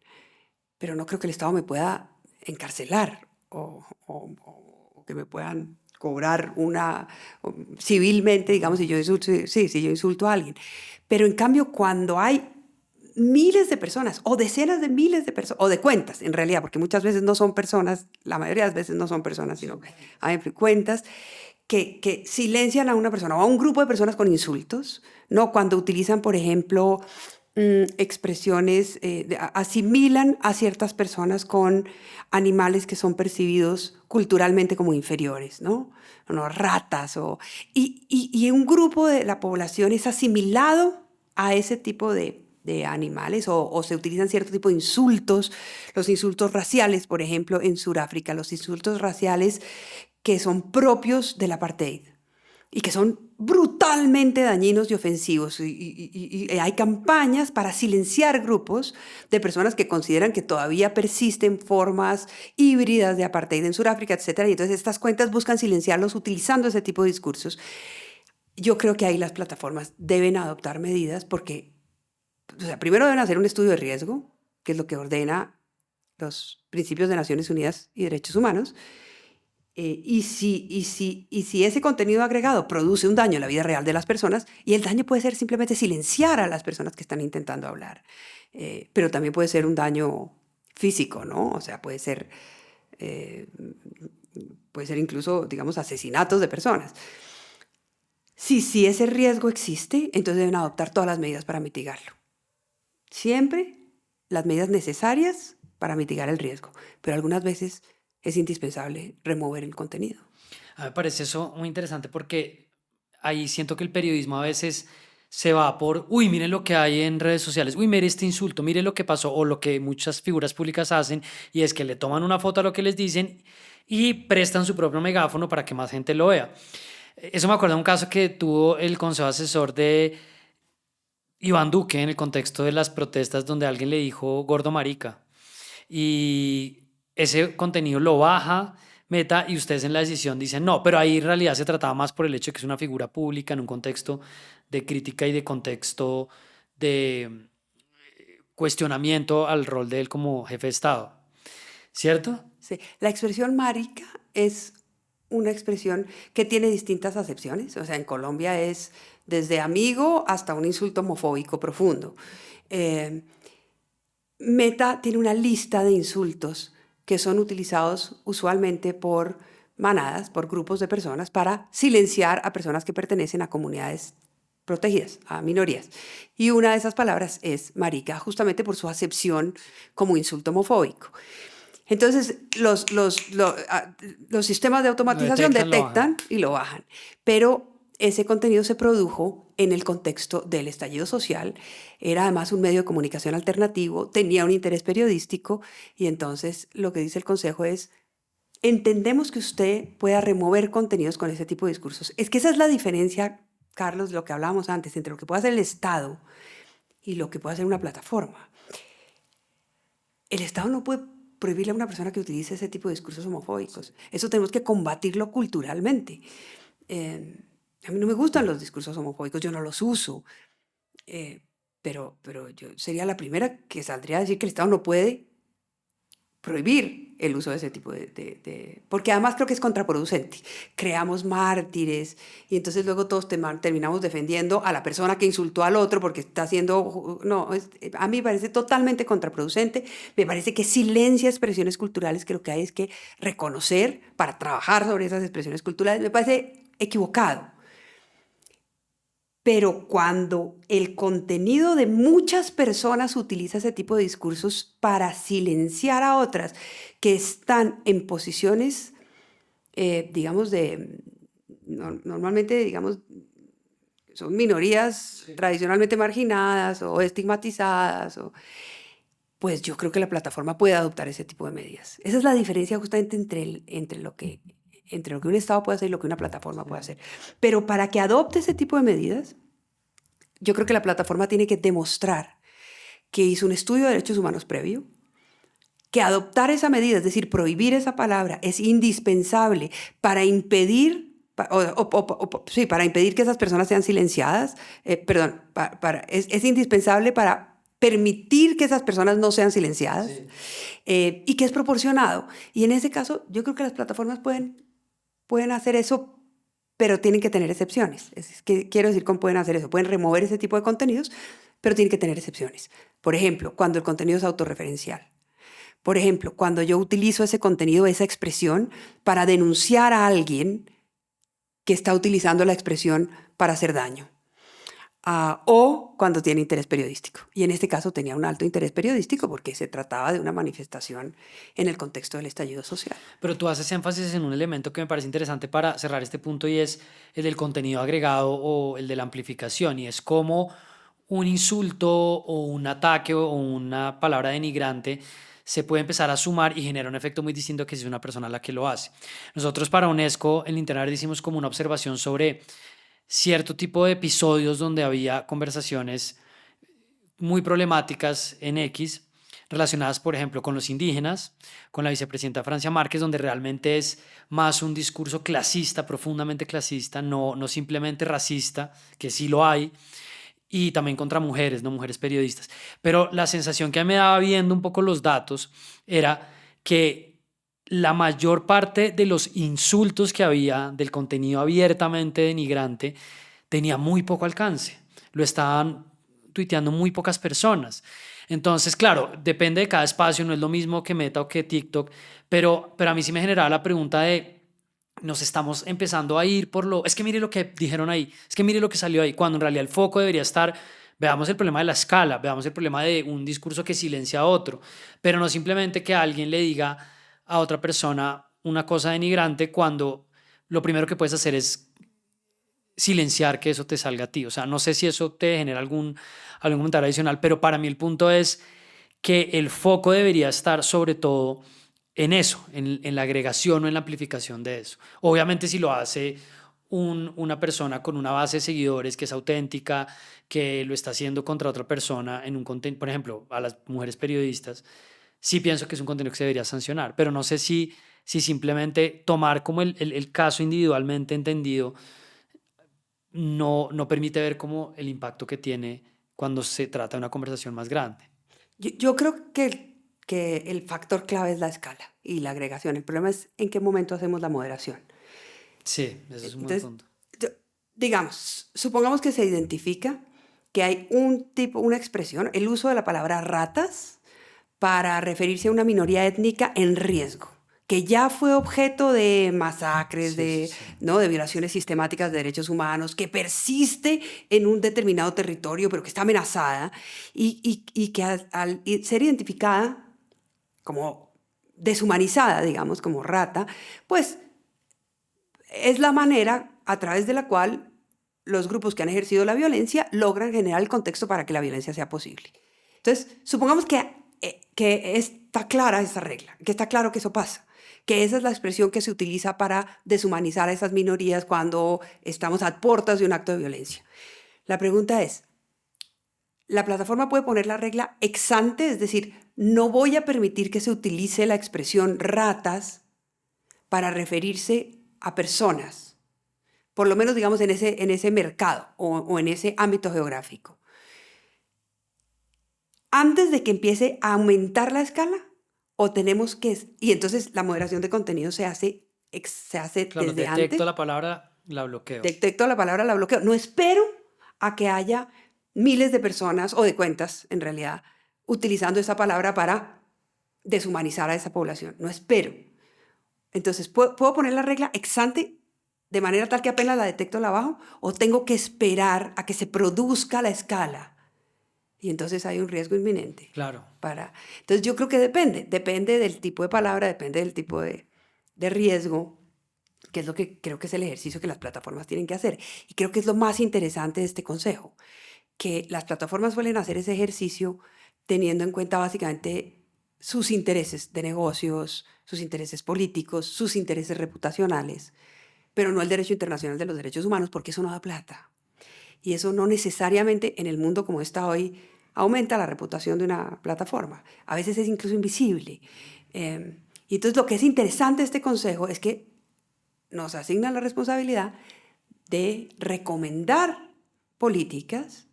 pero no creo que el Estado me pueda encarcelar o que me puedan cobrar civilmente, digamos, si yo insulto a alguien. Pero en cambio, cuando hay miles de personas o decenas de miles de personas, o de cuentas en realidad, porque muchas veces no son personas, la mayoría de las veces no son personas, sino hay cuentas que silencian a una persona o a un grupo de personas con insultos, ¿no? Cuando utilizan, por ejemplo, expresiones, asimilan a ciertas personas con animales que son percibidos culturalmente como inferiores, ¿no? Ratas y un grupo de la población es asimilado a ese tipo de animales o se utilizan cierto tipo de insultos, los insultos raciales, por ejemplo, en Sudáfrica, los insultos raciales que son propios del apartheid y que son brutalmente dañinos y ofensivos. Y hay campañas para silenciar grupos de personas que consideran que todavía persisten formas híbridas de apartheid en Sudáfrica, etc. Y entonces estas cuentas buscan silenciarlos utilizando ese tipo de discursos. Yo creo que ahí las plataformas deben adoptar medidas porque, o sea, primero deben hacer un estudio de riesgo, que es lo que ordena los principios de Naciones Unidas y derechos humanos, Y si ese contenido agregado produce un daño en la vida real de las personas, y el daño puede ser simplemente silenciar a las personas que están intentando hablar, pero también puede ser un daño físico, ¿no? O sea, eh, puede ser incluso, digamos, asesinatos de personas. Si ese riesgo existe, entonces deben adoptar todas las medidas para mitigarlo. Siempre las medidas necesarias para mitigar el riesgo, pero algunas veces es indispensable remover el contenido. A mí me parece eso muy interesante porque ahí siento que el periodismo a veces se va por, uy, miren lo que hay en redes sociales, uy, mire este insulto, mire lo que pasó, o lo que muchas figuras públicas hacen, y es que le toman una foto a lo que les dicen y prestan su propio megáfono para que más gente lo vea. Eso me acuerda de un caso que tuvo el consejo asesor de Iván Duque en el contexto de las protestas donde alguien le dijo gordo marica. Y ese contenido lo baja Meta y ustedes en la decisión dicen no, pero ahí en realidad se trataba más por el hecho de que es una figura pública en un contexto de crítica y de contexto de cuestionamiento al rol de él como jefe de Estado, ¿cierto? Sí. La expresión marica es una expresión que tiene distintas acepciones. O sea, en Colombia es desde amigo hasta un insulto homofóbico profundo. Eh, Meta tiene una lista de insultos que son utilizados usualmente por manadas, por grupos de personas, para silenciar a personas que pertenecen a comunidades protegidas, a minorías. Y una de esas palabras es marica, justamente por su acepción como insulto homofóbico. Entonces, los sistemas de Lo automatización detectan, lo bajan. detectan y lo bajan, pero ese contenido se produjo en el contexto del estallido social, era además un medio de comunicación alternativo, tenía un interés periodístico, y entonces lo que dice el Consejo es, entendemos que usted pueda remover contenidos con ese tipo de discursos. Es que esa es la diferencia, Carlos, de lo que hablábamos antes, entre lo que puede hacer el Estado y lo que puede hacer una plataforma. El Estado no puede prohibirle a una persona que utilice ese tipo de discursos homofóbicos. Eso tenemos que combatirlo culturalmente. Eh, a mí no me gustan los discursos homofóbicos, yo no los uso, eh, pero yo sería la primera que saldría a decir que el Estado no puede prohibir el uso de ese tipo porque además creo que es contraproducente. Creamos mártires y entonces luego todos terminamos defendiendo a la persona que insultó al otro porque está haciendo... No, a mí me parece totalmente contraproducente. Me parece que silencia expresiones culturales, que lo que hay es que reconocer para trabajar sobre esas expresiones culturales. Me parece equivocado. Pero cuando el contenido de muchas personas utiliza ese tipo de discursos para silenciar a otras que están en posiciones, digamos, normalmente, digamos, son minorías Sí. tradicionalmente marginadas o estigmatizadas, pues yo creo que la plataforma puede adoptar ese tipo de medidas. Esa es la diferencia justamente entre lo que un Estado puede hacer y lo que una plataforma puede hacer. Pero para que adopte ese tipo de medidas, yo creo que la plataforma tiene que demostrar que hizo un estudio de derechos humanos previo, que adoptar esa medida, es decir, prohibir esa palabra, es indispensable para impedir, para impedir que esas personas sean silenciadas, es indispensable para permitir que esas personas no sean silenciadas, Sí. y que es proporcionado. Y en ese caso, yo creo que las plataformas pueden hacer eso, pero tienen que tener excepciones. Es que quiero decir cómo pueden hacer eso. Pueden remover ese tipo de contenidos, pero tienen que tener excepciones. Por ejemplo, cuando el contenido es autorreferencial. Por ejemplo, cuando yo utilizo ese contenido, esa expresión, para denunciar a alguien que está utilizando la expresión para hacer daño. O cuando tiene interés periodístico. Y en este caso tenía un alto interés periodístico porque se trataba de una manifestación en el contexto del estallido social. Pero tú haces énfasis en un elemento que me parece interesante para cerrar este punto y es el del contenido agregado o el de la amplificación y es cómo un insulto o un ataque o una palabra denigrante se puede empezar a sumar y genera un efecto muy distinto que si es una persona la que lo hace. Nosotros para UNESCO en Internet hicimos como una observación sobre cierto tipo de episodios donde había conversaciones muy problemáticas en X, relacionadas, por ejemplo, con los indígenas, con la vicepresidenta Francia Márquez, donde realmente es más un discurso clasista, profundamente clasista, no simplemente racista, que sí lo hay, y también contra mujeres, no mujeres periodistas. Pero la sensación que me daba viendo un poco los datos era que la mayor parte de los insultos que había, del contenido abiertamente denigrante, tenía muy poco alcance. Lo estaban tuiteando muy pocas personas. Entonces, claro, depende de cada espacio, no es lo mismo que Meta o que TikTok, pero a mí sí me generaba la pregunta de, nos estamos empezando a ir por lo, es que mire lo que dijeron ahí, es que mire lo que salió ahí, cuando en realidad el foco debería estar, veamos el problema de la escala, veamos el problema de un discurso que silencia a otro, pero no simplemente que alguien le diga a otra persona una cosa denigrante cuando lo primero que puedes hacer es silenciar que eso te salga a ti. O sea, no sé si eso te genera algún comentario adicional, pero para mí el punto es que el foco debería estar sobre todo en eso, en la agregación o en la amplificación de eso. Obviamente si lo hace una persona con una base de seguidores que es auténtica, que lo está haciendo contra otra persona en un contenido, por ejemplo, a las mujeres periodistas, sí pienso que es un contenido que se debería sancionar, pero no sé si simplemente tomar como el caso individualmente entendido no permite ver como el impacto que tiene cuando se trata de una conversación más grande. Yo creo que el factor clave es la escala y la agregación. El problema es en qué momento hacemos la moderación. Sí, eso es un buen Entonces, punto. yo- digamos, supongamos que se identifica que hay un tipo, una expresión, el uso de la palabra ratas para referirse a una minoría étnica en riesgo, que ya fue objeto de masacres, Sí, sí, de, sí. ¿no? de violaciones sistemáticas de derechos humanos, que persiste en un determinado territorio, pero que está amenazada, y que al ser identificada como deshumanizada, digamos, como rata, pues es la manera a través de la cual los grupos que han ejercido la violencia logran generar el contexto para que la violencia sea posible. Entonces, supongamos que está clara esa regla, que está claro que eso pasa, que esa es la expresión que se utiliza para deshumanizar a esas minorías cuando estamos a puertas de un acto de violencia. La pregunta es, ¿la plataforma puede poner la regla ex ante? Es decir, no voy a permitir que se utilice la expresión ratas para referirse a personas, por lo menos digamos en ese mercado o en ese ámbito geográfico, antes de que empiece a aumentar la escala, o tenemos que, y entonces la moderación de contenido se hace Claro, desde detecto antes, la palabra, la bloqueo. detecto la palabra, la bloqueo, no espero a que haya miles de personas o de cuentas, en realidad, utilizando esa palabra para deshumanizar a esa población, no espero. Entonces, ¿puedo poner la regla ex ante de manera tal que apenas la detecto la bajo? ¿O tengo que esperar a que se produzca la escala? Y entonces hay un riesgo inminente. Claro. Entonces, yo creo que depende del tipo de palabra, depende del tipo de riesgo, que es lo que creo que es el ejercicio que las plataformas tienen que hacer. Y creo que es lo más interesante de este consejo, que las plataformas suelen hacer ese ejercicio teniendo en cuenta básicamente sus intereses de negocios, sus intereses políticos, sus intereses reputacionales, pero no el derecho internacional de los derechos humanos, porque eso no da plata. Y eso no necesariamente en el mundo como está hoy aumenta la reputación de una plataforma. A veces es incluso invisible. Y entonces lo que es interesante de este consejo es que nos asigna la responsabilidad de recomendar políticas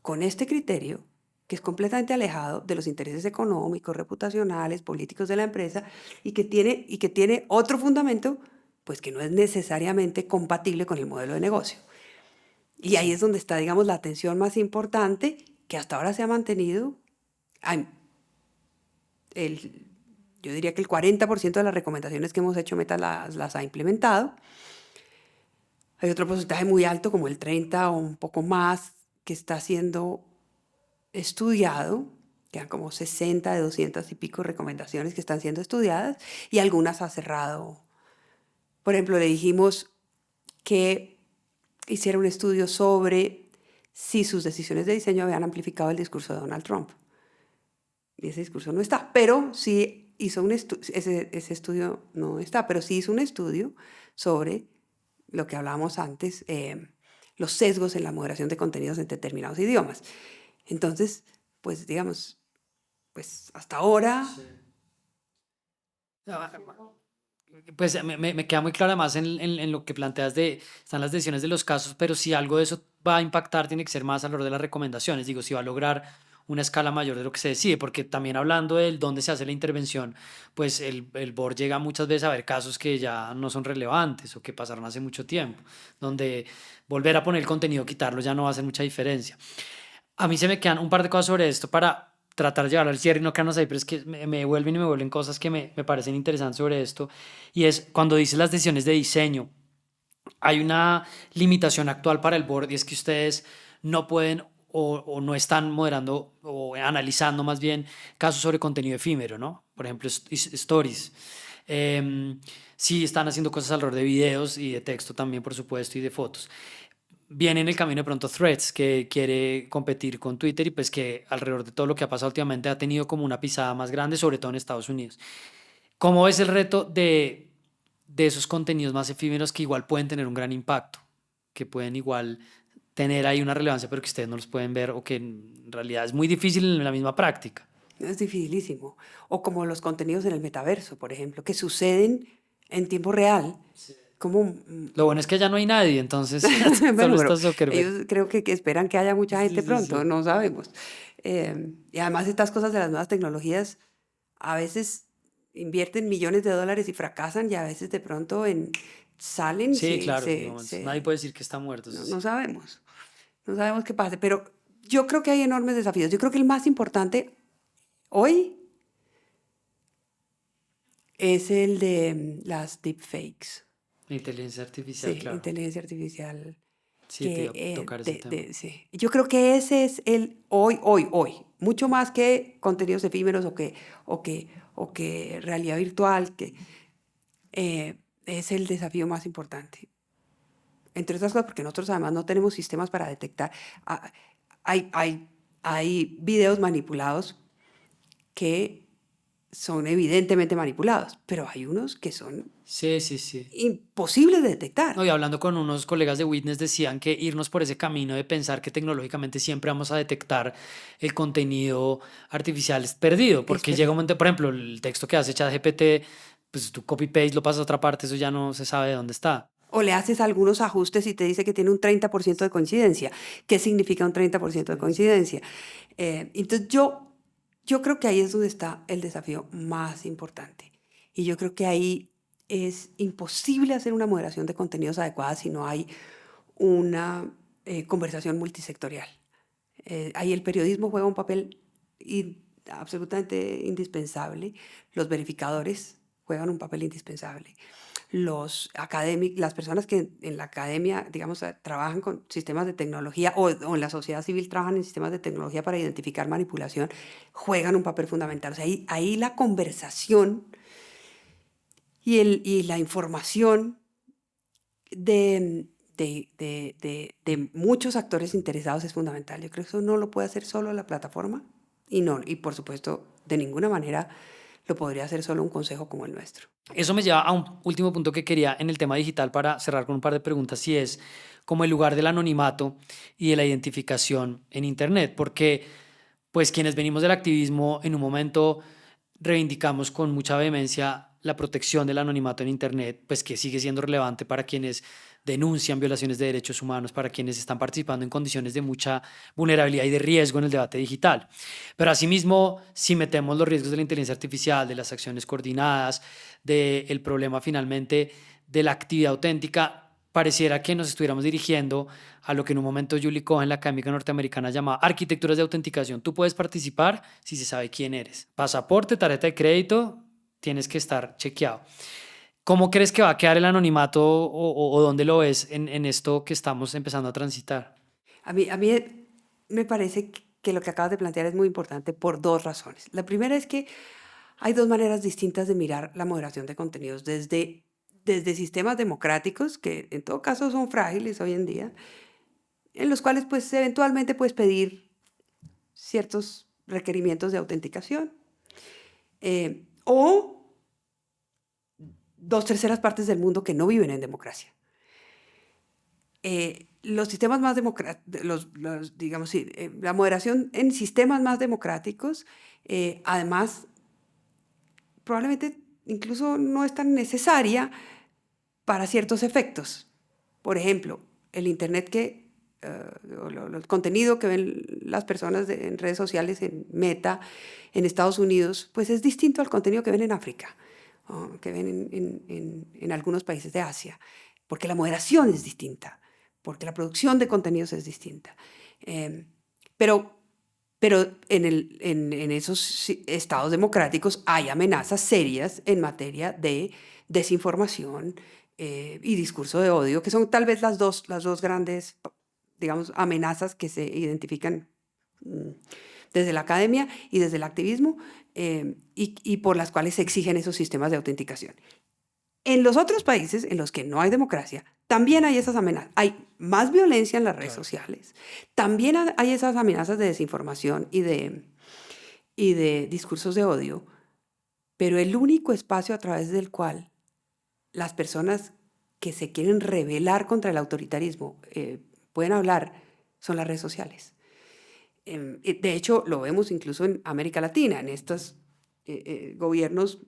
con este criterio, que es completamente alejado de los intereses económicos, reputacionales, políticos de la empresa, y que tiene otro fundamento, pues que no es necesariamente compatible con el modelo de negocio. Y ahí Sí. es donde está, digamos, la atención más importante, que hasta ahora se ha mantenido. Hay el, yo diría que el 40% de las recomendaciones que hemos hecho Meta las ha implementado. Hay otro porcentaje muy alto, como el 30 o un poco más, que está siendo estudiado. Quedan como 60 de 200 y pico recomendaciones que están siendo estudiadas y algunas ha cerrado. Por ejemplo, le dijimos que hiciera un estudio sobre si sus decisiones de diseño habían amplificado el discurso de Donald Trump. Y ese discurso no está, pero sí hizo ese estudio no está, pero sí hizo un estudio sobre lo que hablábamos antes, los sesgos en la moderación de contenidos en determinados idiomas. Entonces, pues digamos, pues hasta ahora, Sí. Pues me queda muy claro además en lo que planteas de, están las decisiones de los casos, pero si algo de eso va a impactar, tiene que ser más alrededor de las recomendaciones. Digo, si va a lograr una escala mayor de lo que se decide, porque también hablando del dónde se hace la intervención, pues el board llega muchas veces a ver casos que ya no son relevantes o que pasaron hace mucho tiempo, donde volver a poner el contenido, quitarlo ya no va a hacer mucha diferencia. A mí se me quedan un par de cosas sobre esto para tratar de llegar al cierre y no quedarnos ahí, pero es que me vuelven y me vuelven cosas que me parecen interesantes sobre esto. Y es cuando dices las decisiones de diseño, hay una limitación actual para el board y es que ustedes no pueden o no están moderando o analizando más bien casos sobre contenido efímero, ¿no? Por ejemplo, stories. Sí están haciendo cosas alrededor de videos y de texto también, por supuesto, y de fotos. Viene en el camino de pronto Threads, que quiere competir con Twitter y pues que alrededor de todo lo que ha pasado últimamente ha tenido como una pisada más grande, sobre todo en Estados Unidos. ¿Cómo es el reto de esos contenidos más efímeros que igual pueden tener un gran impacto, que pueden igual tener ahí una relevancia, pero que ustedes no los pueden ver o que en realidad es muy difícil en la misma práctica? Es dificilísimo. O como los contenidos en el metaverso, por ejemplo, que suceden en tiempo real. Sí. Como, Lo bueno es que ya no hay nadie, entonces solo bueno, pero está Zuckerberg. ellos creo que esperan que haya mucha Sí, gente sí, pronto, sí. no sabemos. Y además estas cosas de las nuevas tecnologías a veces invierten millones de dólares y fracasan y a veces de pronto salen y Sí, claro, digamos, nadie puede decir que está muerto, eso no sí. sabemos. No sabemos qué pase, pero yo creo que hay enormes desafíos. Yo creo que el más importante hoy es el de las deepfakes. Inteligencia artificial, Sí, claro. inteligencia artificial. Sí, te iba a tocar ese tema. Sí. Yo creo que ese es el hoy, mucho más que contenidos efímeros o que realidad virtual, que es el desafío más importante. Entre otras cosas, porque nosotros además no tenemos sistemas para detectar. Ah, Hay, hay, hay videos manipulados que son evidentemente manipulados, pero hay unos que son Sí, sí, sí. imposibles de detectar. No, y hablando con unos colegas de Witness decían que irnos por ese camino de pensar que tecnológicamente siempre vamos a detectar el contenido artificial es perdido, Es porque llega un perdido. momento, por ejemplo, el texto que hace ChatGPT, pues tú copy-paste, lo pasas a otra parte, eso ya no se sabe de dónde está. O le haces algunos ajustes y te dice que tiene un 30% de coincidencia. ¿Qué significa un 30% de Sí, sí. coincidencia? Entonces yo creo que ahí es donde está el desafío más importante. Y yo creo que ahí es imposible hacer una moderación de contenidos adecuada si no hay una conversación multisectorial. Ahí el periodismo juega un papel absolutamente indispensable. Los verificadores juegan un papel indispensable. Los académicos, las personas que en la academia, digamos, trabajan con sistemas de tecnología o en la sociedad civil trabajan en sistemas de tecnología para identificar manipulación, juegan un papel fundamental. O sea, ahí la conversación y la información de muchos actores interesados es fundamental. Yo creo que eso no lo puede hacer solo la plataforma y por supuesto, de ninguna manera lo podría hacer solo un consejo como el nuestro. Eso me lleva a un último punto que quería en el tema digital para cerrar con un par de preguntas, y es como el lugar del anonimato y de la identificación en Internet, porque pues quienes venimos del activismo en un momento reivindicamos con mucha vehemencia la protección del anonimato en Internet, pues que sigue siendo relevante para quienes denuncian violaciones de derechos humanos, para quienes están participando en condiciones de mucha vulnerabilidad y de riesgo en el debate digital. Pero asimismo, si metemos los riesgos de la inteligencia artificial, de las acciones coordinadas, del problema finalmente de la actividad auténtica, pareciera que nos estuviéramos dirigiendo a lo que en un momento Julie Cohen, la académica norteamericana, llamaba arquitecturas de autenticación. Tú puedes participar si se sabe quién eres. Pasaporte, tarjeta de crédito, tienes que estar chequeado. ¿Cómo crees que va a quedar el anonimato o dónde lo ves en esto que estamos empezando a transitar? A mí me parece que lo que acabas de plantear es muy importante por dos razones. La primera es que hay dos maneras distintas de mirar la moderación de contenidos, desde sistemas democráticos, que en todo caso son frágiles hoy en día, en los cuales pues eventualmente puedes pedir ciertos requerimientos de autenticación, o dos terceras partes del mundo que no viven en democracia. Los sistemas más democráticos, digamos, sí, la moderación en sistemas más democráticos, además, probablemente incluso no es tan necesaria para ciertos efectos. Por ejemplo, el Internet que el contenido que ven las personas en redes sociales, en Meta, en Estados Unidos, pues es distinto al contenido que ven en África, o que ven en algunos países de Asia, porque la moderación es distinta, porque la producción de contenidos es distinta. Pero en esos estados democráticos hay amenazas serias en materia de desinformación y discurso de odio, que son tal vez las dos grandes, digamos, amenazas que se identifican desde la academia y desde el activismo, y por las cuales se exigen esos sistemas de autenticación. En los otros países en los que no hay democracia, también hay esas amenazas. Hay más violencia en las redes sociales. También hay esas amenazas de desinformación y de discursos de odio. Pero el único espacio a través del cual las personas que se quieren rebelar contra el autoritarismo pueden hablar son las redes sociales. De hecho, lo vemos incluso en América Latina, en estos gobiernos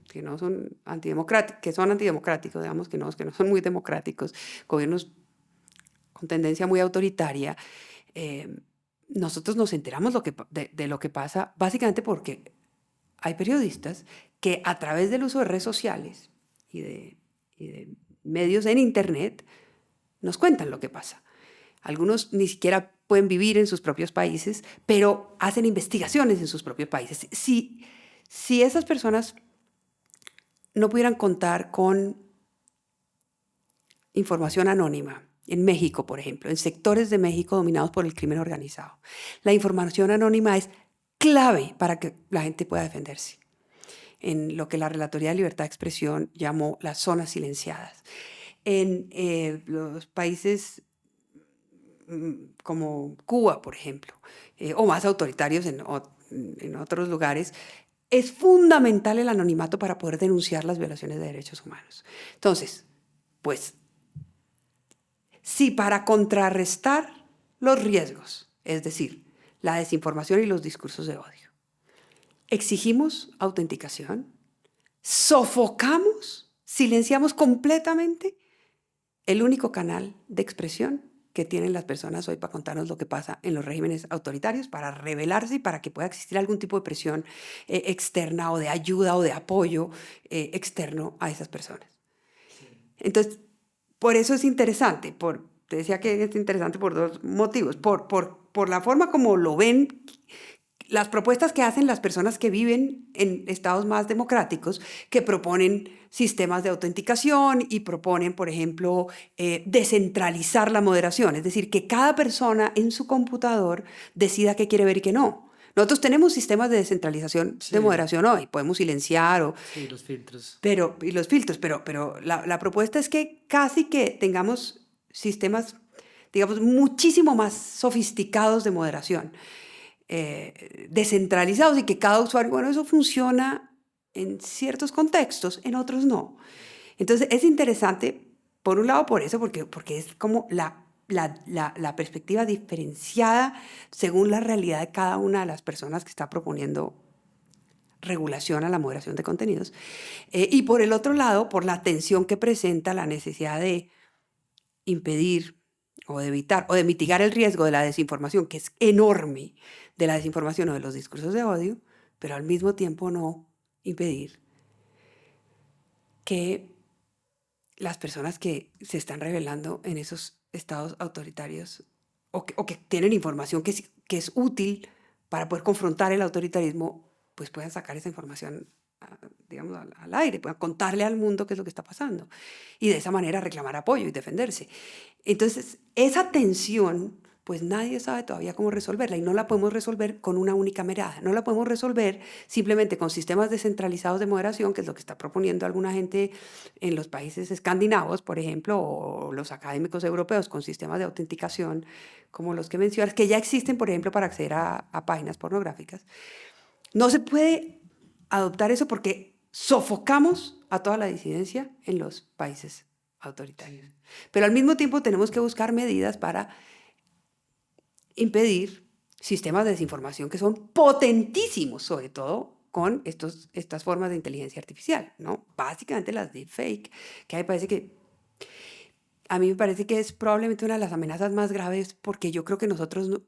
que no son antidemocráticos, que son antidemocráticos, digamos, que no son muy democráticos, gobiernos con tendencia muy autoritaria. Nosotros nos enteramos de lo que pasa básicamente porque hay periodistas que a través del uso de redes sociales y de medios en Internet nos cuentan lo que pasa. Algunos ni siquiera pueden vivir en sus propios países, pero hacen investigaciones en sus propios países. Si esas personas no pudieran contar con información anónima, en México, por ejemplo, en sectores de México dominados por el crimen organizado, la información anónima es clave para que la gente pueda defenderse, en lo que la Relatoría de Libertad de Expresión llamó las zonas silenciadas. En los países como Cuba, por ejemplo, o más autoritarios en otros lugares, es fundamental el anonimato para poder denunciar las violaciones de derechos humanos. Entonces, pues, si para contrarrestar los riesgos, es decir, la desinformación y los discursos de odio, exigimos autenticación, sofocamos, silenciamos completamente el único canal de expresión que tienen las personas hoy para contarnos lo que pasa en los regímenes autoritarios, para rebelarse y para que pueda existir algún tipo de presión externa o de ayuda o de apoyo externo a esas personas. Entonces, por eso es interesante, te decía que es interesante por dos motivos, por la forma como lo ven, las propuestas que hacen las personas que viven en estados más democráticos, que proponen sistemas de autenticación y proponen, por ejemplo, descentralizar la moderación, es decir, que cada persona en su computador decida qué quiere ver y qué no. Nosotros tenemos sistemas de descentralización de moderación hoy, podemos silenciar Sí, los filtros. pero la propuesta es que casi que tengamos sistemas, digamos, muchísimo más sofisticados de moderación, descentralizados, y que cada usuario, bueno, eso funciona en ciertos contextos, en otros no. Entonces es interesante, por un lado por eso, porque es como la perspectiva diferenciada según la realidad de cada una de las personas que está proponiendo regulación a la moderación de contenidos, y por el otro lado, por la tensión que presenta la necesidad de impedir o de evitar o de mitigar el riesgo de la desinformación, que es enorme, de la desinformación o de los discursos de odio, pero al mismo tiempo no impedir que las personas que se están rebelando en esos estados autoritarios o que tienen información que es útil para poder confrontar el autoritarismo, pues puedan sacar esa información, digamos, al aire, puedan contarle al mundo qué es lo que está pasando y de esa manera reclamar apoyo y defenderse. Entonces, esa tensión, pues nadie sabe todavía cómo resolverla, y no la podemos resolver con una única mirada, no la podemos resolver simplemente con sistemas descentralizados de moderación, que es lo que está proponiendo alguna gente en los países escandinavos, por ejemplo, o los académicos europeos con sistemas de autenticación como los que mencionas, que ya existen, por ejemplo, para acceder a páginas pornográficas. No se puede adoptar eso porque sofocamos a toda la disidencia en los países autoritarios. Pero al mismo tiempo tenemos que buscar medidas para impedir sistemas de desinformación que son potentísimos, sobre todo con estas formas de inteligencia artificial, ¿no? Básicamente las deepfake, que a mí me parece que a mí me parece que es probablemente una de las amenazas más graves porque yo creo que nosotros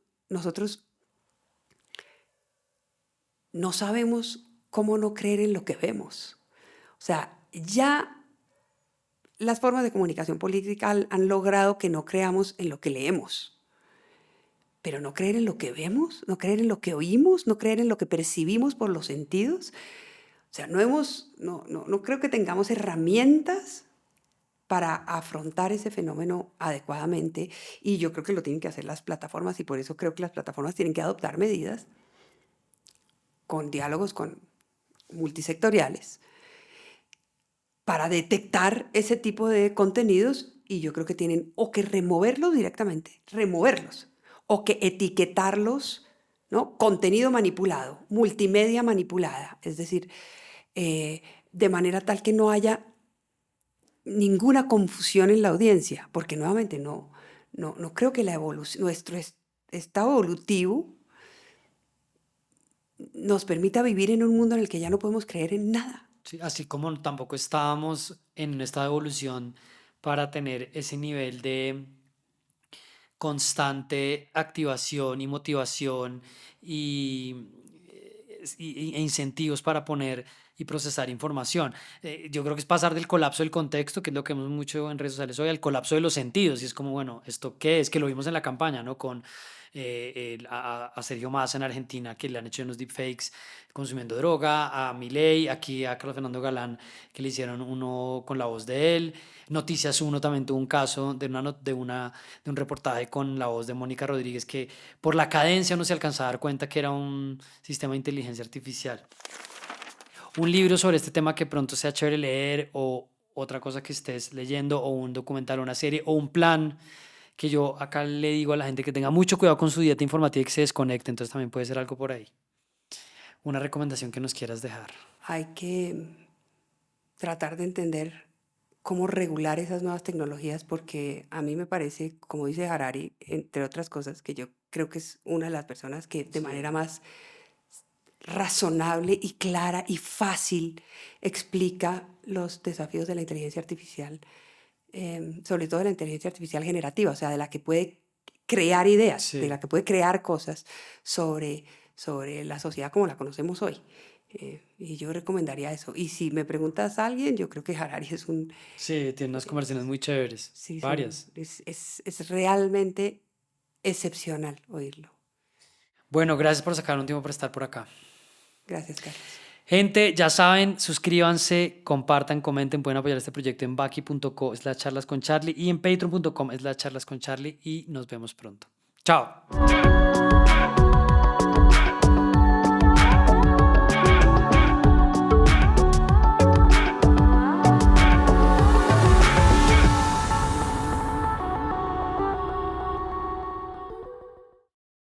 no sabemos cómo no creer en lo que vemos. O sea, ya las formas de comunicación política han logrado que no creamos en lo que leemos, pero no creer en lo que vemos, no creer en lo que oímos, no creer en lo que percibimos por los sentidos. O sea, no creo que tengamos herramientas para afrontar ese fenómeno adecuadamente, y yo creo que lo tienen que hacer las plataformas, y por eso creo que las plataformas tienen que adoptar medidas con diálogos con multisectoriales para detectar ese tipo de contenidos, y yo creo que tienen o que removerlos directamente, removerlos, o que etiquetarlos, ¿no? Contenido manipulado, multimedia manipulada, es decir, de manera tal que no haya ninguna confusión en la audiencia, porque nuevamente no creo que nuestro estado evolutivo nos permita vivir en un mundo en el que ya no podemos creer en nada. Sí, así como tampoco estábamos en un estado de evolución para tener ese nivel de constante activación y motivación e incentivos para poner y procesar información. Yo creo que es pasar del colapso del contexto, que es lo que vemos mucho en redes sociales hoy, al colapso de los sentidos. Y es como, bueno, ¿esto qué es? Que lo vimos en la campaña, ¿no? Con a Sergio Massa en Argentina, que le han hecho unos deepfakes consumiendo droga, a Milei, aquí a Carlos Fernando Galán, que le hicieron uno con la voz de él. Noticias Uno también tuvo un caso de un reportaje con la voz de Mónica Rodríguez, que por la cadencia no se alcanzaba a dar cuenta que era un sistema de inteligencia artificial. Un libro sobre este tema que pronto sea chévere leer, o otra cosa que estés leyendo, o un documental, o una serie, o un plan, que yo acá le digo a la gente que tenga mucho cuidado con su dieta informativa y que se desconecte. Entonces también puede ser algo por ahí. Una recomendación que nos quieras dejar. Hay que tratar de entender cómo regular esas nuevas tecnologías, porque a mí me parece, como dice Harari, entre otras cosas, que yo creo que es una de las personas que de manera más razonable y clara y fácil explica los desafíos de la inteligencia artificial, sobre todo de la inteligencia artificial generativa, o sea, de la que puede crear ideas, de Sí. la que puede crear cosas sobre la sociedad como la conocemos hoy. Y yo recomendaría eso. Y si me preguntas a alguien, yo creo que Harari es un... Sí, tiene unas conversaciones muy chéveres. Sí, Varias. es realmente excepcional oírlo. Bueno, gracias por sacar un tiempo para estar por acá. Gracias, Carlos. Gente, ya saben, suscríbanse, compartan, comenten, pueden apoyar este proyecto en baki.co/charlasconcharlie y en patreon.com/charlasconcharlie, y nos vemos pronto. Chao.